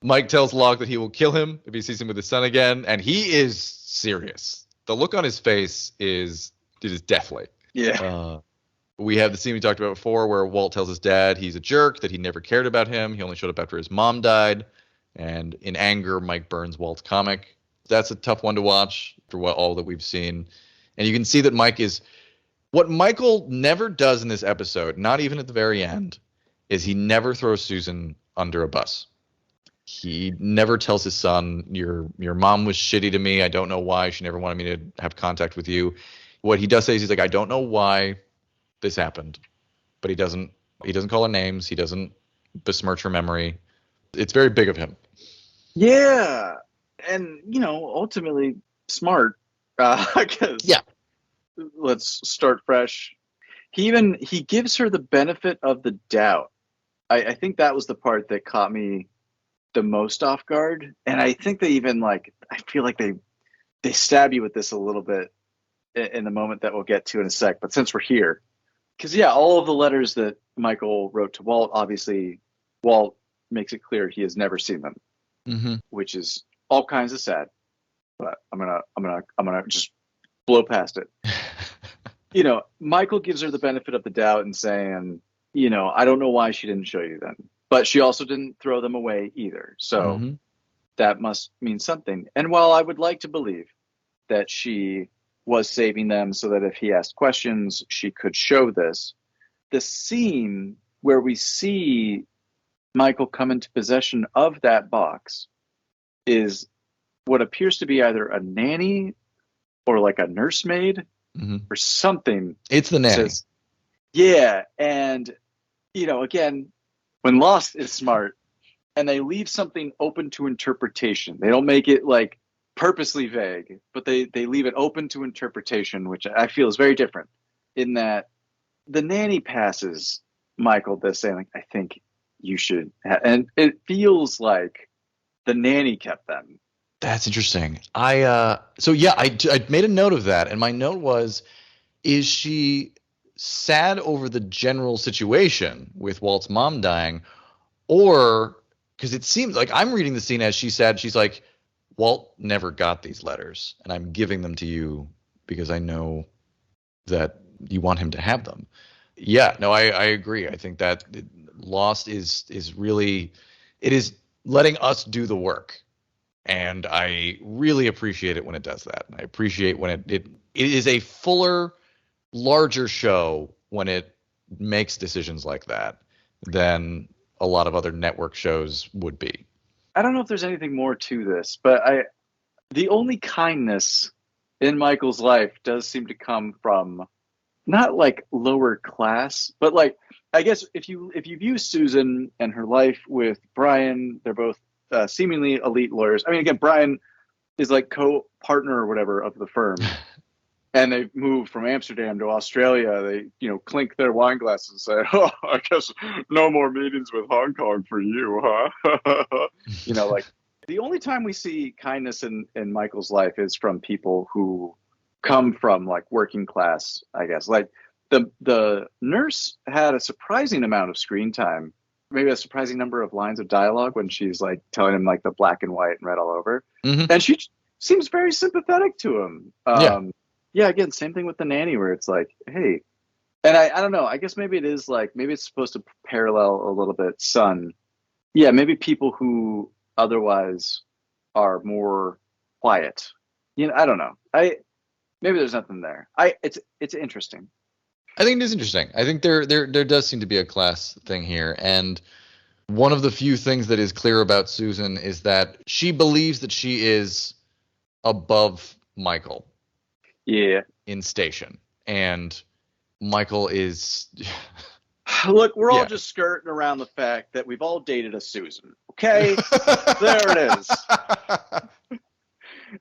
Mike tells Locke that he will kill him if he sees him with his son again, and he is serious. The look on his face is deathly. Yeah. We have the scene we talked about before where Walt tells his dad he's a jerk, that he never cared about him. He only showed up after his mom died. And in anger, Mike burns Walt's comic. That's a tough one to watch for all that we've seen. And you can see that what Michael never does in this episode, not even at the very end, is he never throws Susan under a bus. He never tells his son, your mom was shitty to me. I don't know why. She never wanted me to have contact with you. What he does say is he's like, I don't know why this happened, but he doesn't call her names. He doesn't besmirch her memory. It's very big of him. Yeah. And, ultimately smart. Because let's start fresh. He gives her the benefit of the doubt. I think that was the part that caught me the most off guard. And I think they even I feel like they stab you with this a little bit in the moment that we'll get to in a sec. But since we're here, because all of the letters that Michael wrote to Walt, obviously Walt makes it clear he has never seen them, which is all kinds of sad. But I'm gonna just blow past it. Michael gives her the benefit of the doubt and saying, I don't know why she didn't show you them, but she also didn't throw them away either. So that must mean something. And while I would like to believe that she was saving them so that if he asked questions, she could show this, the scene where we see Michael come into possession of that box is what appears to be either a nanny or like a nursemaid or something. It's the nanny. Yeah. And, again, when Lost is smart and they leave something open to interpretation, they don't make it purposely vague, but they leave it open to interpretation, which I feel is very different in that the nanny passes Michael this saying, I think you should and it feels like the nanny kept them. That's interesting. I made a note of that, and my note was, is she sad over the general situation with Walt's mom dying, or because it seems like I'm reading the scene as she said, she's like, Walt never got these letters, and I'm giving them to you because I know that you want him to have them. Yeah, no, I agree. I think that Lost is really, it is letting us do the work. And I really appreciate it when it does that. I appreciate when it is a fuller, larger show when it makes decisions like that than a lot of other network shows would be. I don't know if there's anything more to this, but the only kindness in Michael's life does seem to come from not lower class, but I guess if you view Susan and her life with Brian, they're both seemingly elite lawyers. I mean, again, Brian is co-partner or whatever of the firm, and they moved from Amsterdam to Australia. They, clink their wine glasses and say, "Oh, I guess no more meetings with Hong Kong for you, huh?" The only time we see kindness in Michael's life is from people who come from working class, I guess. The nurse had a surprising amount of screen time. Maybe a surprising number of lines of dialogue when she's telling him the black and white and red all over. And she seems very sympathetic to him. Again, same thing with the nanny where it's hey, and I don't know, I guess maybe it is maybe it's supposed to parallel a little bit Son. Yeah, maybe people who otherwise are more quiet. I don't know. Maybe there's nothing there. It's interesting. I think it is interesting. I think there does seem to be a class thing here. And one of the few things that is clear about Susan is that she believes that she is above Michael. Yeah. In station. And Michael is... Look, we're all just skirting around the fact that we've all dated a Susan. Okay? There it is.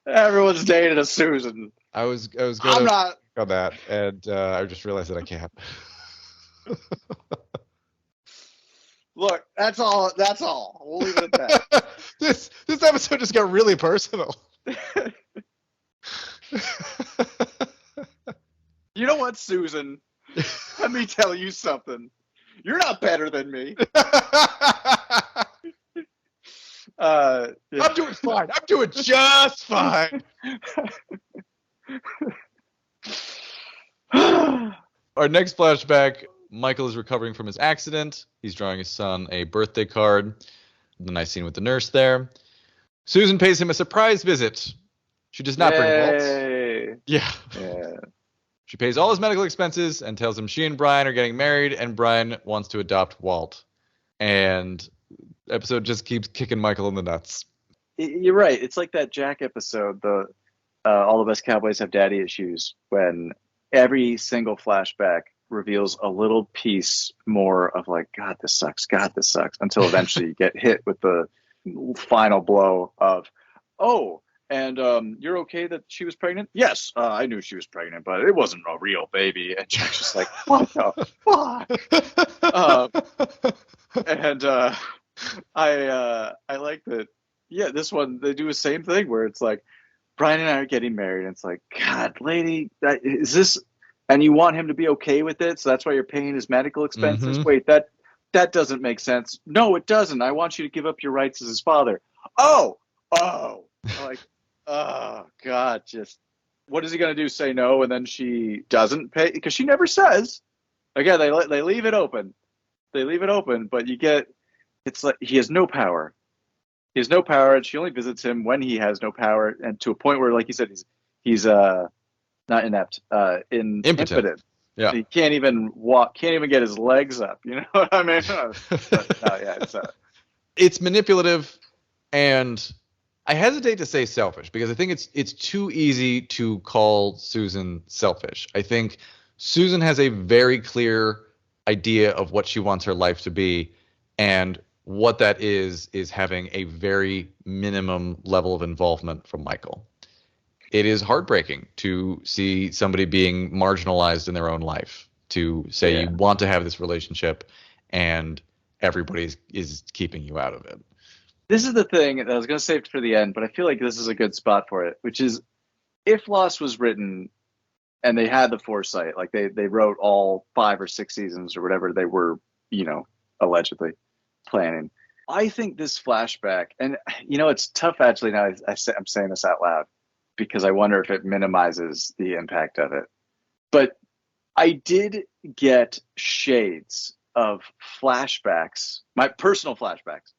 Everyone's dated a Susan. I was going to on that, and I just realized that I can't. Look, that's all. We'll leave it at that. This episode just got really personal. You know what, Susan? Let me tell you something. You're not better than me. I'm doing fine. I'm doing just fine. Our next flashback, Michael is recovering from his accident. He's drawing his son a birthday card. The nice scene with the nurse there. Susan pays him a surprise visit. She does not bring Walt. Yeah. She pays all his medical expenses and tells him she and Brian are getting married and Brian wants to adopt Walt. And the episode just keeps kicking Michael in the nuts. You're right. It's like that Jack episode, All the Best Cowboys Have Daddy Issues, when every single flashback reveals a little piece more of like, God, this sucks, until eventually you get hit with the final blow of, oh, and you're okay that she was pregnant? Yes, I knew she was pregnant, but it wasn't a real baby. And you're just like, what the fuck? And I like that. Yeah, this one they do the same thing where it's like Brian and I are getting married, and it's like, God, lady, is this? And you want him to be okay with it, so that's why you're paying his medical expenses. Wait, that doesn't make sense. No, it doesn't. I want you to give up your rights as his father. Oh, like, oh God, just what is he gonna do? Say no, and then she doesn't pay because she never says. Again, they leave it open. They leave it open, but you get it's like he has no power. He has no power, and she only visits him when he has no power, and to a point where, like you said, he's not inept, impotent. Yeah, he can't even walk, can't even get his legs up. You know what I mean? But, no, yeah, it's manipulative, and I hesitate to say selfish because I think it's too easy to call Susan selfish. I think Susan has a very clear idea of what she wants her life to be, and what that is having a very minimum level of involvement from Michael. It is heartbreaking to see somebody being marginalized in their own life, to say you want to have this relationship and everybody is keeping you out of it. This is the thing that I was going to save for the end, but I feel like this is a good spot for it, which is if Lost was written and they had the foresight, like they wrote all 5 or 6 seasons or whatever they were, allegedly planning. I think this flashback, and it's tough actually now I'm saying this out loud because I wonder if it minimizes the impact of it. But I did get shades of flashbacks, my personal flashbacks,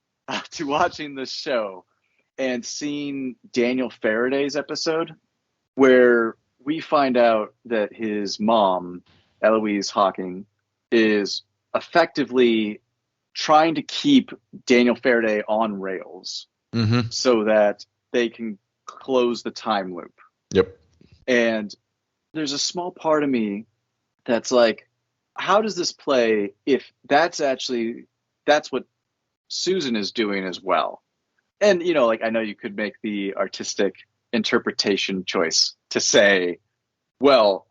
to watching this show and seeing Daniel Faraday's episode where we find out that his mom, Eloise Hawking, is effectively trying to keep Daniel Faraday on rails so that they can close the time loop. Yep. And there's a small part of me that's like, how does this play if that's what Susan is doing as well? And, I know you could make the artistic interpretation choice to say, well,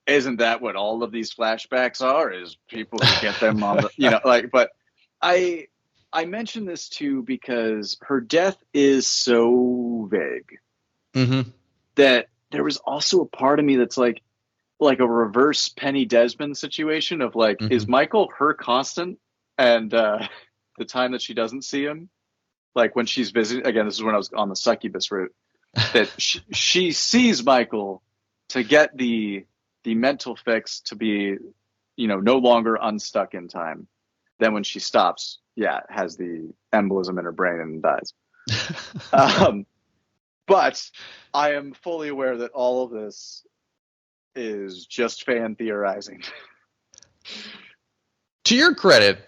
isn't that what all of these flashbacks are, is people who get them on the, but I mention this too because her death is so vague that there was also a part of me that's like a reverse Penny Desmond situation of like, is Michael her constant? And the time that she doesn't see him, like when she's visiting, again, this is when I was on the succubus route, that she sees Michael to get the mental fix to be, no longer unstuck in time. Then when she stops, has the embolism in her brain and dies. But I am fully aware that all of this is just fan theorizing. To your credit,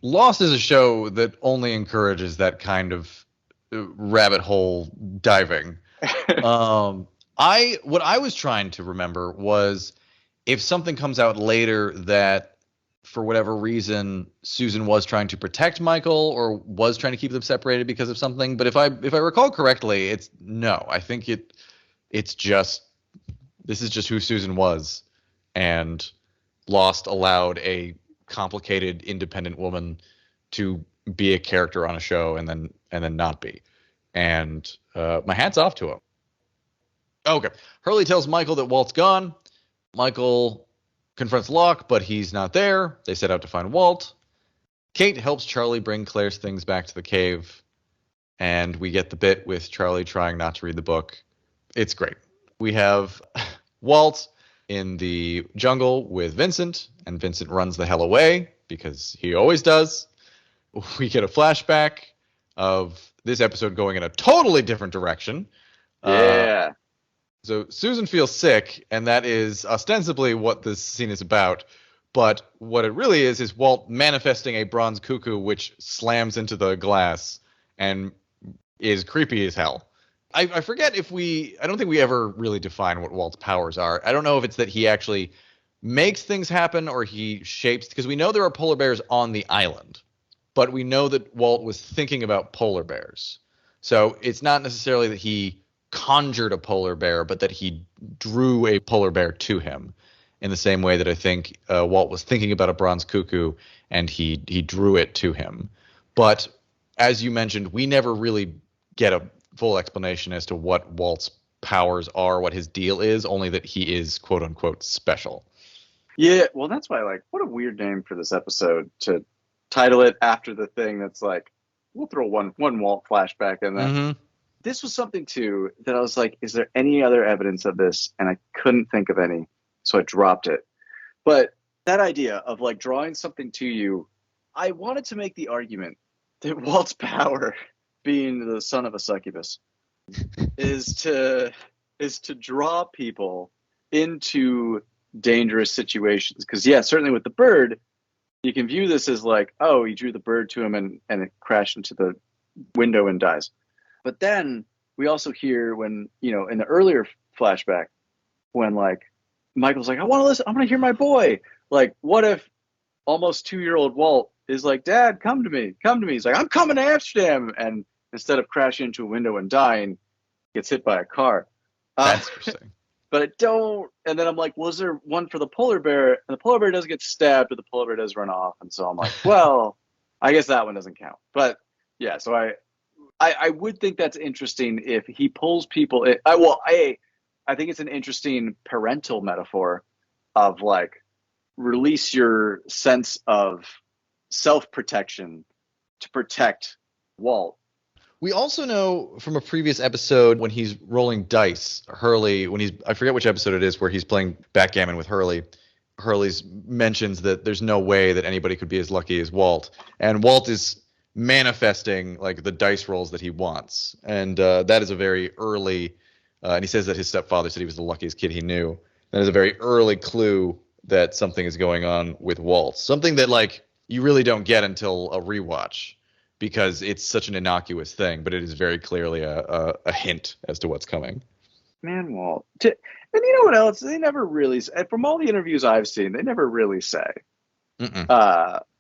Lost is a show that only encourages that kind of rabbit hole diving. What I was trying to remember was if something comes out later that for whatever reason Susan was trying to protect Michael or was trying to keep them separated because of something. But if I recall correctly, it's no. I think it's just this is just who Susan was, and Lost allowed a complicated independent woman to be a character on a show and then not be. And my hat's off to him. Okay. Hurley tells Michael that Walt's gone. Michael confronts Locke, but he's not there. They set out to find Walt. Kate helps Charlie bring Claire's things back to the cave. And we get the bit with Charlie trying not to read the book. It's great. We have Walt in the jungle with Vincent, and Vincent runs the hell away because he always does. We get a flashback of this episode going in a totally different direction. Yeah. So Susan feels sick, and that is ostensibly what this scene is about. But what it really is Walt manifesting a bronze cuckoo which slams into the glass and is creepy as hell. I forget if I don't think we ever really define what Walt's powers are. I don't know if it's that he actually makes things happen or he shapes, because we know there are polar bears on the island, but we know that Walt was thinking about polar bears. So it's not necessarily that he conjured a polar bear, but that he drew a polar bear to him in the same way that I think Walt was thinking about a bronze cuckoo and he drew it to him. But as you mentioned, we never really get a full explanation as to what Walt's powers are, what his deal is, only that he is quote unquote special. Yeah, well, that's why, like, what a weird name for this episode to title it after the thing that's like, we'll throw one Walt flashback in there. Mm-hmm. This was something, too, that I was like, is there any other evidence of this? And I couldn't think of any, so I dropped it. But that idea of, like, drawing something to you, I wanted to make the argument that Walt's power, being the son of a succubus, is to draw people into dangerous situations. Because yeah, certainly with the bird, you can view this as like, oh, he drew the bird to him and it crashed into the window and dies. But then we also hear when, you know, in the earlier flashback, when like Michael's like, I want to listen, I want to hear my boy. Like, what if almost 2-year-old Walt is like, Dad, come to me. He's like, I'm coming to Amsterdam. And instead of crashing into a window and dying, gets hit by a car. That's interesting. But I don't. And then I'm like, was there one for the polar bear? And the polar bear does get stabbed, but the polar bear does run off. And so I'm like, well, I guess that one doesn't count. But yeah, so I would think that's interesting if he pulls people. I think it's an interesting parental metaphor of like, release your sense of self-protection to protect Walt. We also know from a previous episode when he's rolling dice, Hurley, I forget which episode it is where he's playing backgammon with Hurley. Hurley's mentions that there's no way that anybody could be as lucky as Walt. And Walt is manifesting like the dice rolls that he wants. And that is a very early, and he says that his stepfather said he was the luckiest kid he knew. That is a very early clue that something is going on with Walt. Something that like you really don't get until a rewatch, because it's such an innocuous thing, but it is very clearly a hint as to what's coming. Man, Walt. And you know what else? They never really, from all the interviews I've seen, they never really say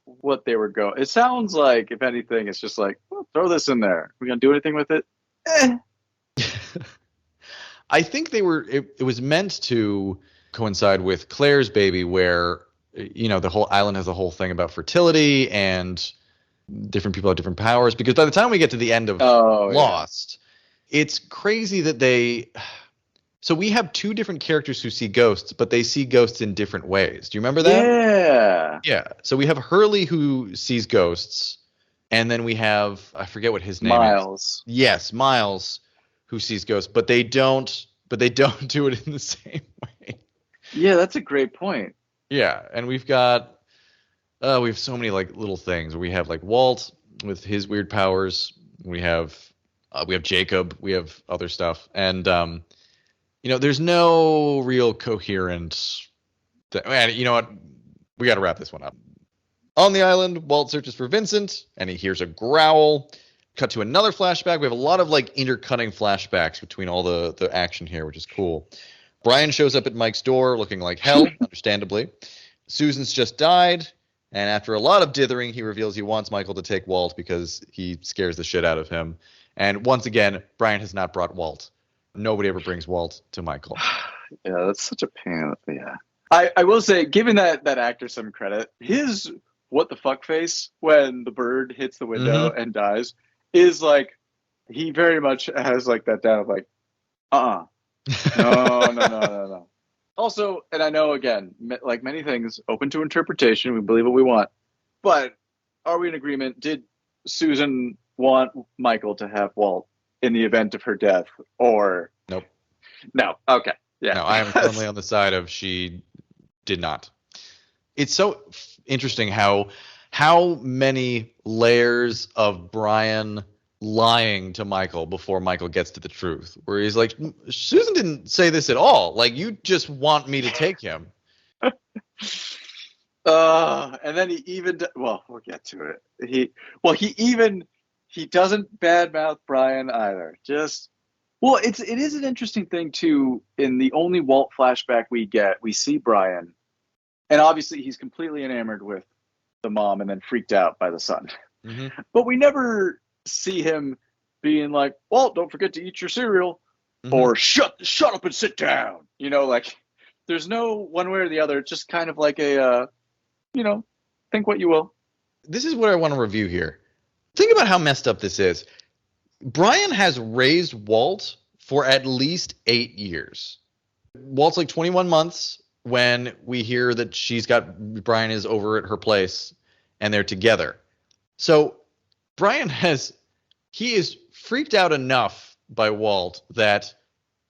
what they were going. It sounds like, if anything, it's just like, well, throw this in there. We're going to do anything with it? I think it was meant to coincide with Claire's baby, where, you know, the whole island has a whole thing about fertility and different people have different powers, because by the time we get to the end of Lost, it's crazy that so we have two different characters who see ghosts, but they see ghosts in different ways. Do you remember that? Yeah. So we have Hurley who sees ghosts, and then we have, I forget what his name is. Miles. Yes, Miles, who sees ghosts, but they don't do it in the same way. Yeah, that's a great point. Yeah, and we have so many like little things. We have like Walt with his weird powers. We have Jacob. We have other stuff, and you know, there's no real coherent. Man, you know what? We got to wrap this one up. On the island, Walt searches for Vincent, and he hears a growl. Cut to another flashback. We have a lot of like intercutting flashbacks between all the action here, which is cool. Brian shows up at Mike's door looking like hell, understandably. Susan's just died. And after a lot of dithering, he reveals he wants Michael to take Walt because he scares the shit out of him. And once again, Brian has not brought Walt. Nobody ever brings Walt to Michael. Yeah, that's such a pain. Yeah. I will say, giving that actor some credit, his what the fuck face when the bird hits the window and dies is like, he very much has like that down of like, no. Also, and I know, again, like many things, open to interpretation. We believe what we want. But are we in agreement? Did Susan want Michael to have Walt in the event of her death? Or nope. No. Okay. Yeah. No, I am firmly on the side of she did not. It's so interesting how many layers of Brian lying to Michael before Michael gets to the truth, where he's like, Susan didn't say this at all. Like, you just want me to take him. And then he even, we'll get to it. He doesn't badmouth Brian either. It is an interesting thing too. In the only Walt flashback we get, we see Brian And obviously he's completely enamored with the mom and then freaked out by the son. Mm-hmm. But we never see him being like, Walt, don't forget to eat your cereal. Mm-hmm. Or shut up and sit down. Like there's no one way or the other. It's just kind of like a, think what you will. This is what I want to review here. Think about how messed up this is. Brian has raised Walt for at least 8 years. Walt's like 21 months when we hear that Brian is over at her place and they're together. So Brian he is freaked out enough by Walt that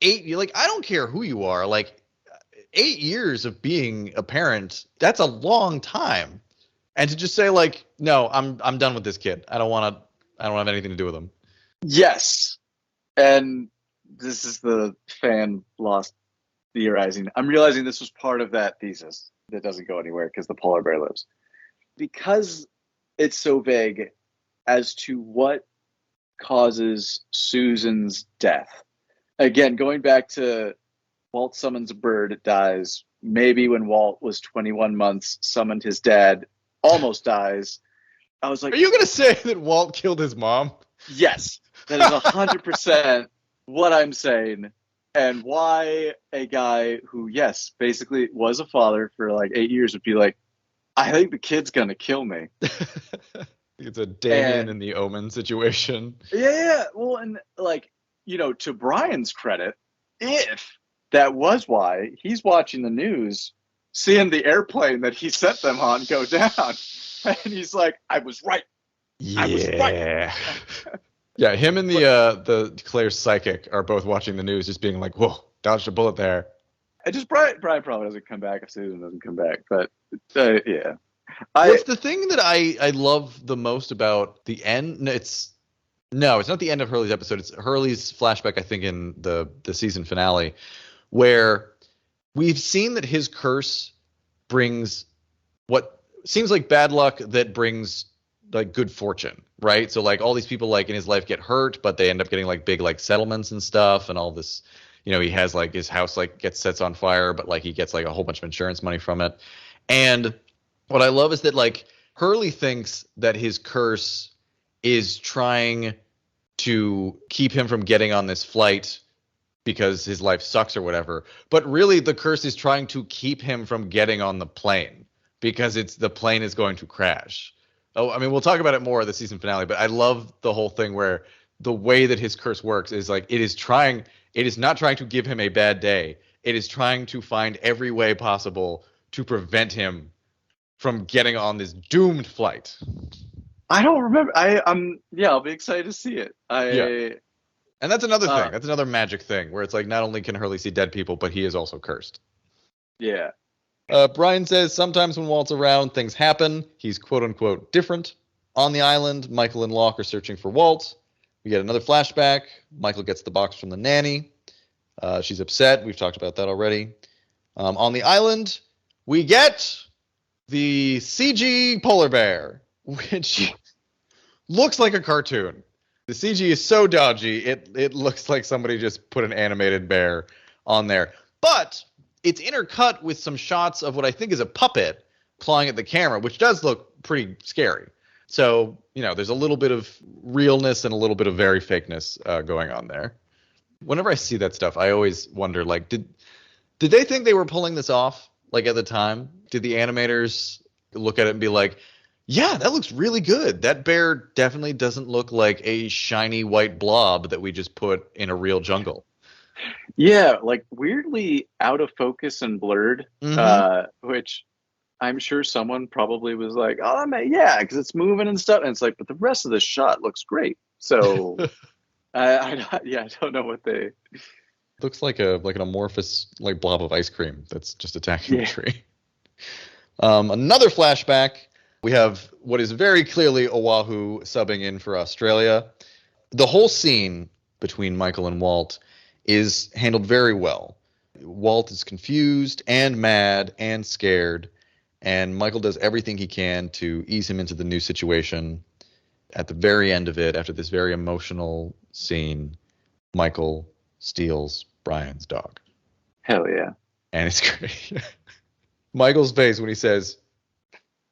I don't care who you are, like 8 years of being a parent, that's a long time. And to just say like, no, I'm done with this kid. I don't have anything to do with him. Yes. And this is the fan lost theorizing. I'm realizing this was part of that thesis that doesn't go anywhere because the polar bear lives. Because it's so vague as to what causes Susan's death. Again, going back to Walt summons a bird, it dies. Maybe when Walt was 21 months, summoned his dad, almost dies. I was like, are you going to say that Walt killed his mom? Yes, that is 100% what I'm saying. And why a guy who, yes, basically was a father for like 8 years would be like, I think the kid's going to kill me. It's a Damien in the Omen situation. Yeah. Well, and like, to Brian's credit, if that was why, he's watching the news, seeing the airplane that he sent them on go down. And he's like, I was right. Yeah. I was right. Yeah, him and the Claire's psychic are both watching the news, just being like, whoa, dodged a bullet there. I just Brian probably doesn't come back if Susan doesn't come back. But yeah. What's the thing that I love the most about the end? It's not the end of Hurley's episode. It's Hurley's flashback, I think, in the season finale, where we've seen that his curse brings what seems like bad luck that brings like good fortune, right? So like all these people like in his life get hurt, but they end up getting like big like settlements and stuff, and all this. He has like his house like sets on fire, but like he gets like a whole bunch of insurance money from it. And what I love is that like Hurley thinks that his curse is trying to keep him from getting on this flight because his life sucks or whatever. But really the curse is trying to keep him from getting on the plane because the plane is going to crash. Oh, I mean, we'll talk about it more at the season finale, but I love the whole thing where the way that his curse works is like it is not trying to give him a bad day. It is trying to find every way possible to prevent him from getting on this doomed flight. I don't remember. I'll be excited to see it. And that's another thing. That's another magic thing where it's like not only can Hurley see dead people, but he is also cursed. Yeah. Brian says sometimes when Walt's around, things happen. He's quote unquote different. On the island, Michael and Locke are searching for Walt. We get another flashback. Michael gets the box from the nanny. She's upset. We've talked about that already. On the island, we get the CG polar bear, which looks like a cartoon. The CG is so dodgy, it looks like somebody just put an animated bear on there. But it's intercut with some shots of what I think is a puppet clawing at the camera, which does look pretty scary. So, there's a little bit of realness and a little bit of very fakeness going on there. Whenever I see that stuff, I always wonder, like, did they think they were pulling this off, like, at the time? Did the animators look at it and be like, yeah, that looks really good. That bear definitely doesn't look like a shiny white blob that we just put in a real jungle. Yeah, like weirdly out of focus and blurred, which I'm sure someone probably was like, oh, yeah, because it's moving and stuff. And it's like, but the rest of the shot looks great. So I don't know what they... Looks like an amorphous like blob of ice cream that's just attacking the tree. Another flashback. We have what is very clearly Oahu subbing in for Australia. The whole scene between Michael and Walt is handled very well. Walt is confused and mad and scared, and Michael does everything he can to ease him into the new situation. At the very end of it, after this very emotional scene, Michael steals Brian's dog. Hell yeah. And it's great. Michael's face when he says,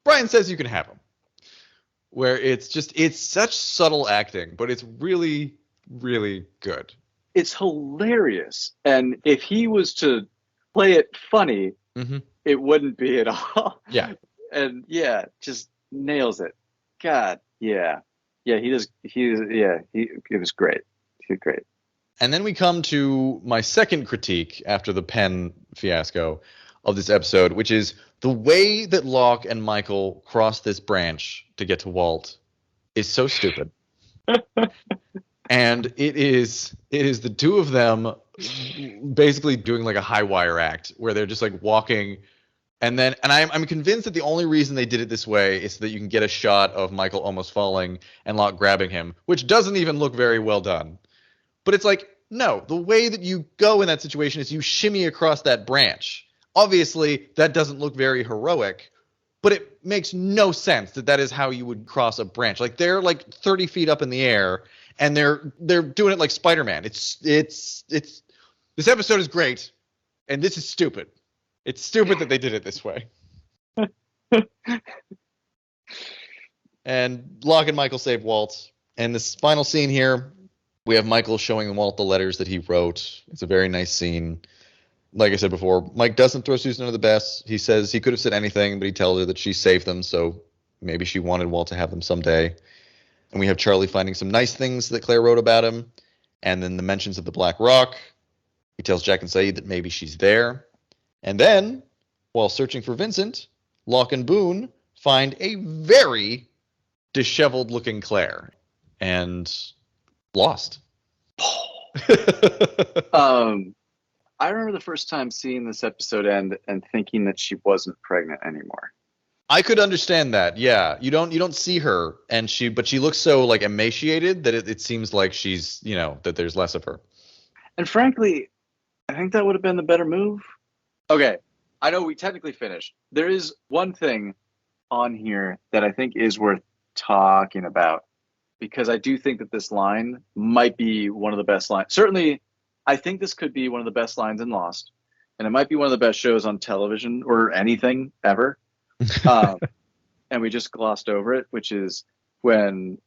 Brian says you can have him. Where it's such subtle acting, but it's really, really good. It's hilarious. And if he was to play it funny, it wouldn't be at all. Yeah. And yeah, just nails it. God, yeah. Yeah, it was great. He was great. And then we come to my second critique after the pen fiasco of this episode, which is the way that Locke and Michael cross this branch to get to Walt is so stupid. And it is the two of them basically doing like a high wire act where they're just like walking. And I'm convinced that the only reason they did it this way is so that you can get a shot of Michael almost falling and Locke grabbing him, which doesn't even look very well done. But it's like, no, the way that you go in that situation is you shimmy across that branch. Obviously, that doesn't look very heroic, but it makes no sense that is how you would cross a branch. Like they're like 30 feet up in the air and they're doing it like Spider-Man. It's this episode is great and this is stupid. It's stupid that they did it this way. And Locke and Michael save Walt. And this final scene here, we have Michael showing Walt the letters that he wrote. It's a very nice scene. Like I said before, Mike doesn't throw Susan under the bus. He says he could have said anything, but he tells her that she saved them, so maybe she wanted Walt to have them someday. And we have Charlie finding some nice things that Claire wrote about him, and then the mentions of the Black Rock. He tells Jack and Sayid that maybe she's there. And then, while searching for Vincent, Locke and Boone find a very disheveled-looking Claire. And lost. I remember the first time seeing this episode end and thinking that she wasn't pregnant anymore. I could understand that. Yeah, you don't see her, but she looks so like emaciated that it seems like she's that there's less of her. And frankly, I think that would have been the better move. Okay, I know we technically finished. There is one thing on here that I think is worth talking about, because I do think that this line might be one of the best lines. Certainly, I think this could be one of the best lines in Lost, and it might be one of the best shows on television or anything ever. And we just glossed over it, which is when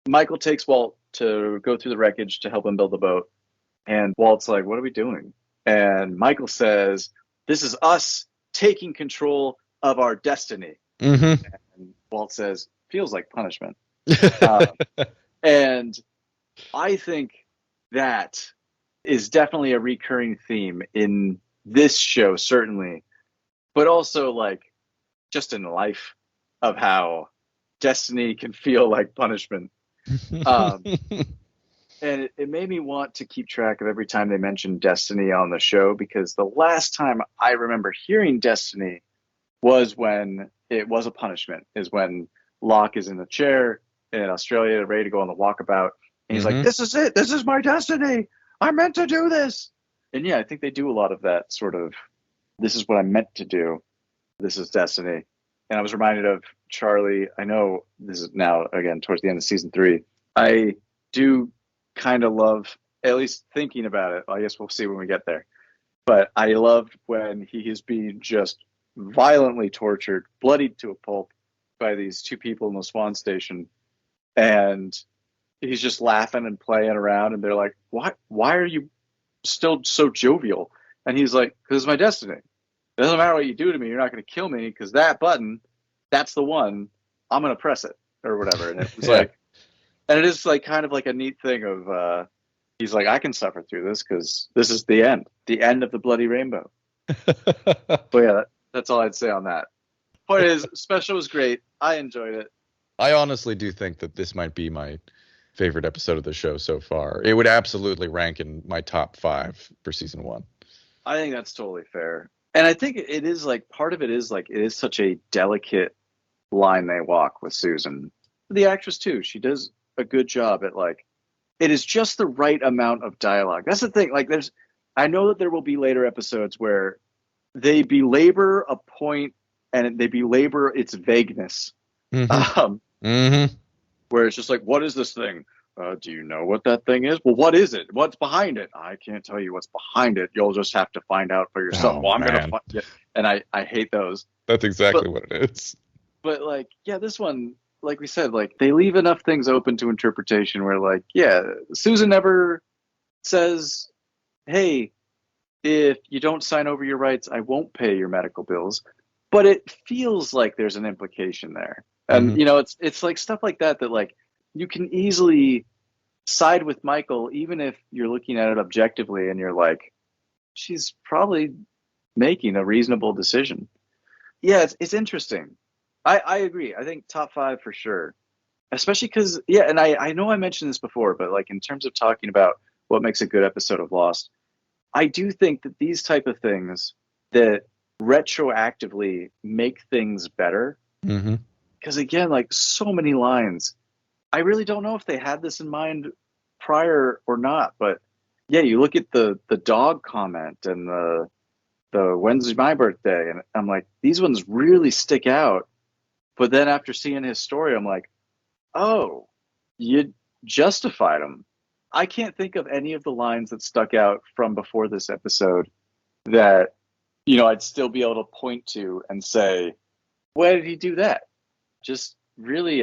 Michael takes Walt to go through the wreckage to help him build the boat. And Walt's like, what are we doing? And Michael says, this is us taking control of our destiny. Mm-hmm. And Walt says, feels like punishment. And I think that is definitely a recurring theme in this show, certainly, but also like just in life, of how destiny can feel like punishment. And it made me want to keep track of every time they mentioned destiny on the show, because the last time I remember hearing destiny was when it was a punishment, is when Locke is in the chair in Australia ready to go on the walkabout. And he's like, this is it. This is my destiny. I'm meant to do this. And yeah, I think they do a lot of that sort of, this is what I'm meant to do. This is destiny. And I was reminded of Charlie. I know this is now, again, towards the end of season 3. I do kind of love, at least thinking about it. I guess we'll see when we get there. But I loved when he is being just violently tortured, bloodied to a pulp by these two people in the Swan Station. And he's just laughing and playing around. And they're like, why are you still so jovial? And he's like, because it's my destiny. It doesn't matter what you do to me. You're not going to kill me, because that button, that's the one. I'm going to press it or whatever. And it was like, and it is like kind of like a neat thing of, he's like, I can suffer through this because this is the end of the bloody rainbow. But yeah, that's all I'd say on that. Point is, special was great. I enjoyed it. I honestly do think that this might be my favorite episode of the show so far. It would absolutely rank in my top 5 for season 1. I think that's totally fair. And I think it is like, part of it is like, it is such a delicate line they walk with Susan. The actress too, she does a good job at like, it is just the right amount of dialogue. That's the thing. Like I know that there will be later episodes where they belabor a point and they belabor its vagueness. Mm-hmm. Where it's just like, what is this thing? do you know what that thing is? Well, what is it? What's behind it? I can't tell you what's behind it. You'll just have to find out for yourself. Oh, Well, I'm going to man. find it. And I hate those. That's But, exactly what it is. but like, yeah, this one, like we said, like they leave enough things open to interpretation where like, yeah, Susan never says, hey, if you don't sign over your rights, I won't pay your medical bills. But it feels like there's an implication there. And, Mhm. you know, it's like stuff like that like you can easily side with Michael, even if you're looking at it objectively and you're like, she's probably making a reasonable decision. Yeah, it's interesting. I agree. I think top 5 for sure. Especially because, yeah, and I know I mentioned this before, but like in terms of talking about what makes a good episode of Lost, I do think that these type of things that retroactively make things better. Mhm. Because again, like so many lines, I really don't know if they had this in mind prior or not. But yeah, you look at the dog comment and the when's my birthday, and I'm like, these ones really stick out. But then after seeing his story, I'm like, oh, you justified him. I can't think of any of the lines that stuck out from before this episode that, you know, I'd still be able to point to and say, why did he do that? Just really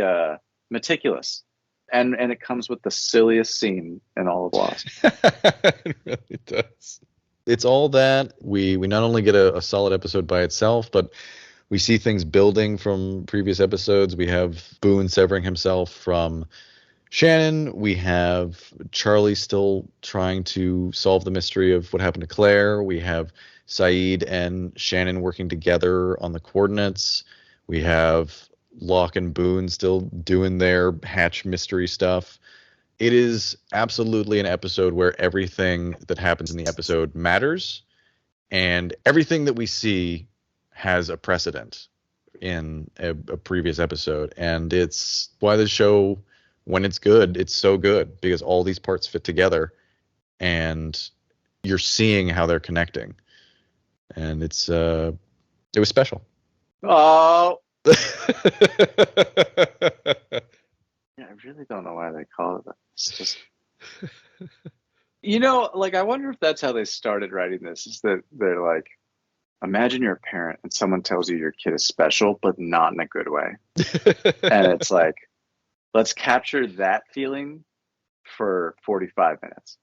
meticulous. And it comes with the silliest scene in all of Lost. It really does. It's all that we not only get a solid episode by itself, but we see things building from previous episodes. We have Boone severing himself from Shannon. We have Charlie still trying to solve the mystery of what happened to Claire. We have Sayid and Shannon working together on the coordinates. We have Locke and Boone still doing their hatch mystery stuff. It is absolutely an episode where everything that happens in the episode matters, and everything that we see has a precedent in a previous episode. And it's why the show, when it's good, it's so good, because all these parts fit together and you're seeing how they're connecting. And it was special. Oh, yeah, I really don't know why they call it that. It's just, you know, like I wonder if that's how they started writing this. Is that they're like, imagine you're a parent and someone tells you your kid is special, but not in a good way, and it's like, let's capture that feeling for 45 minutes.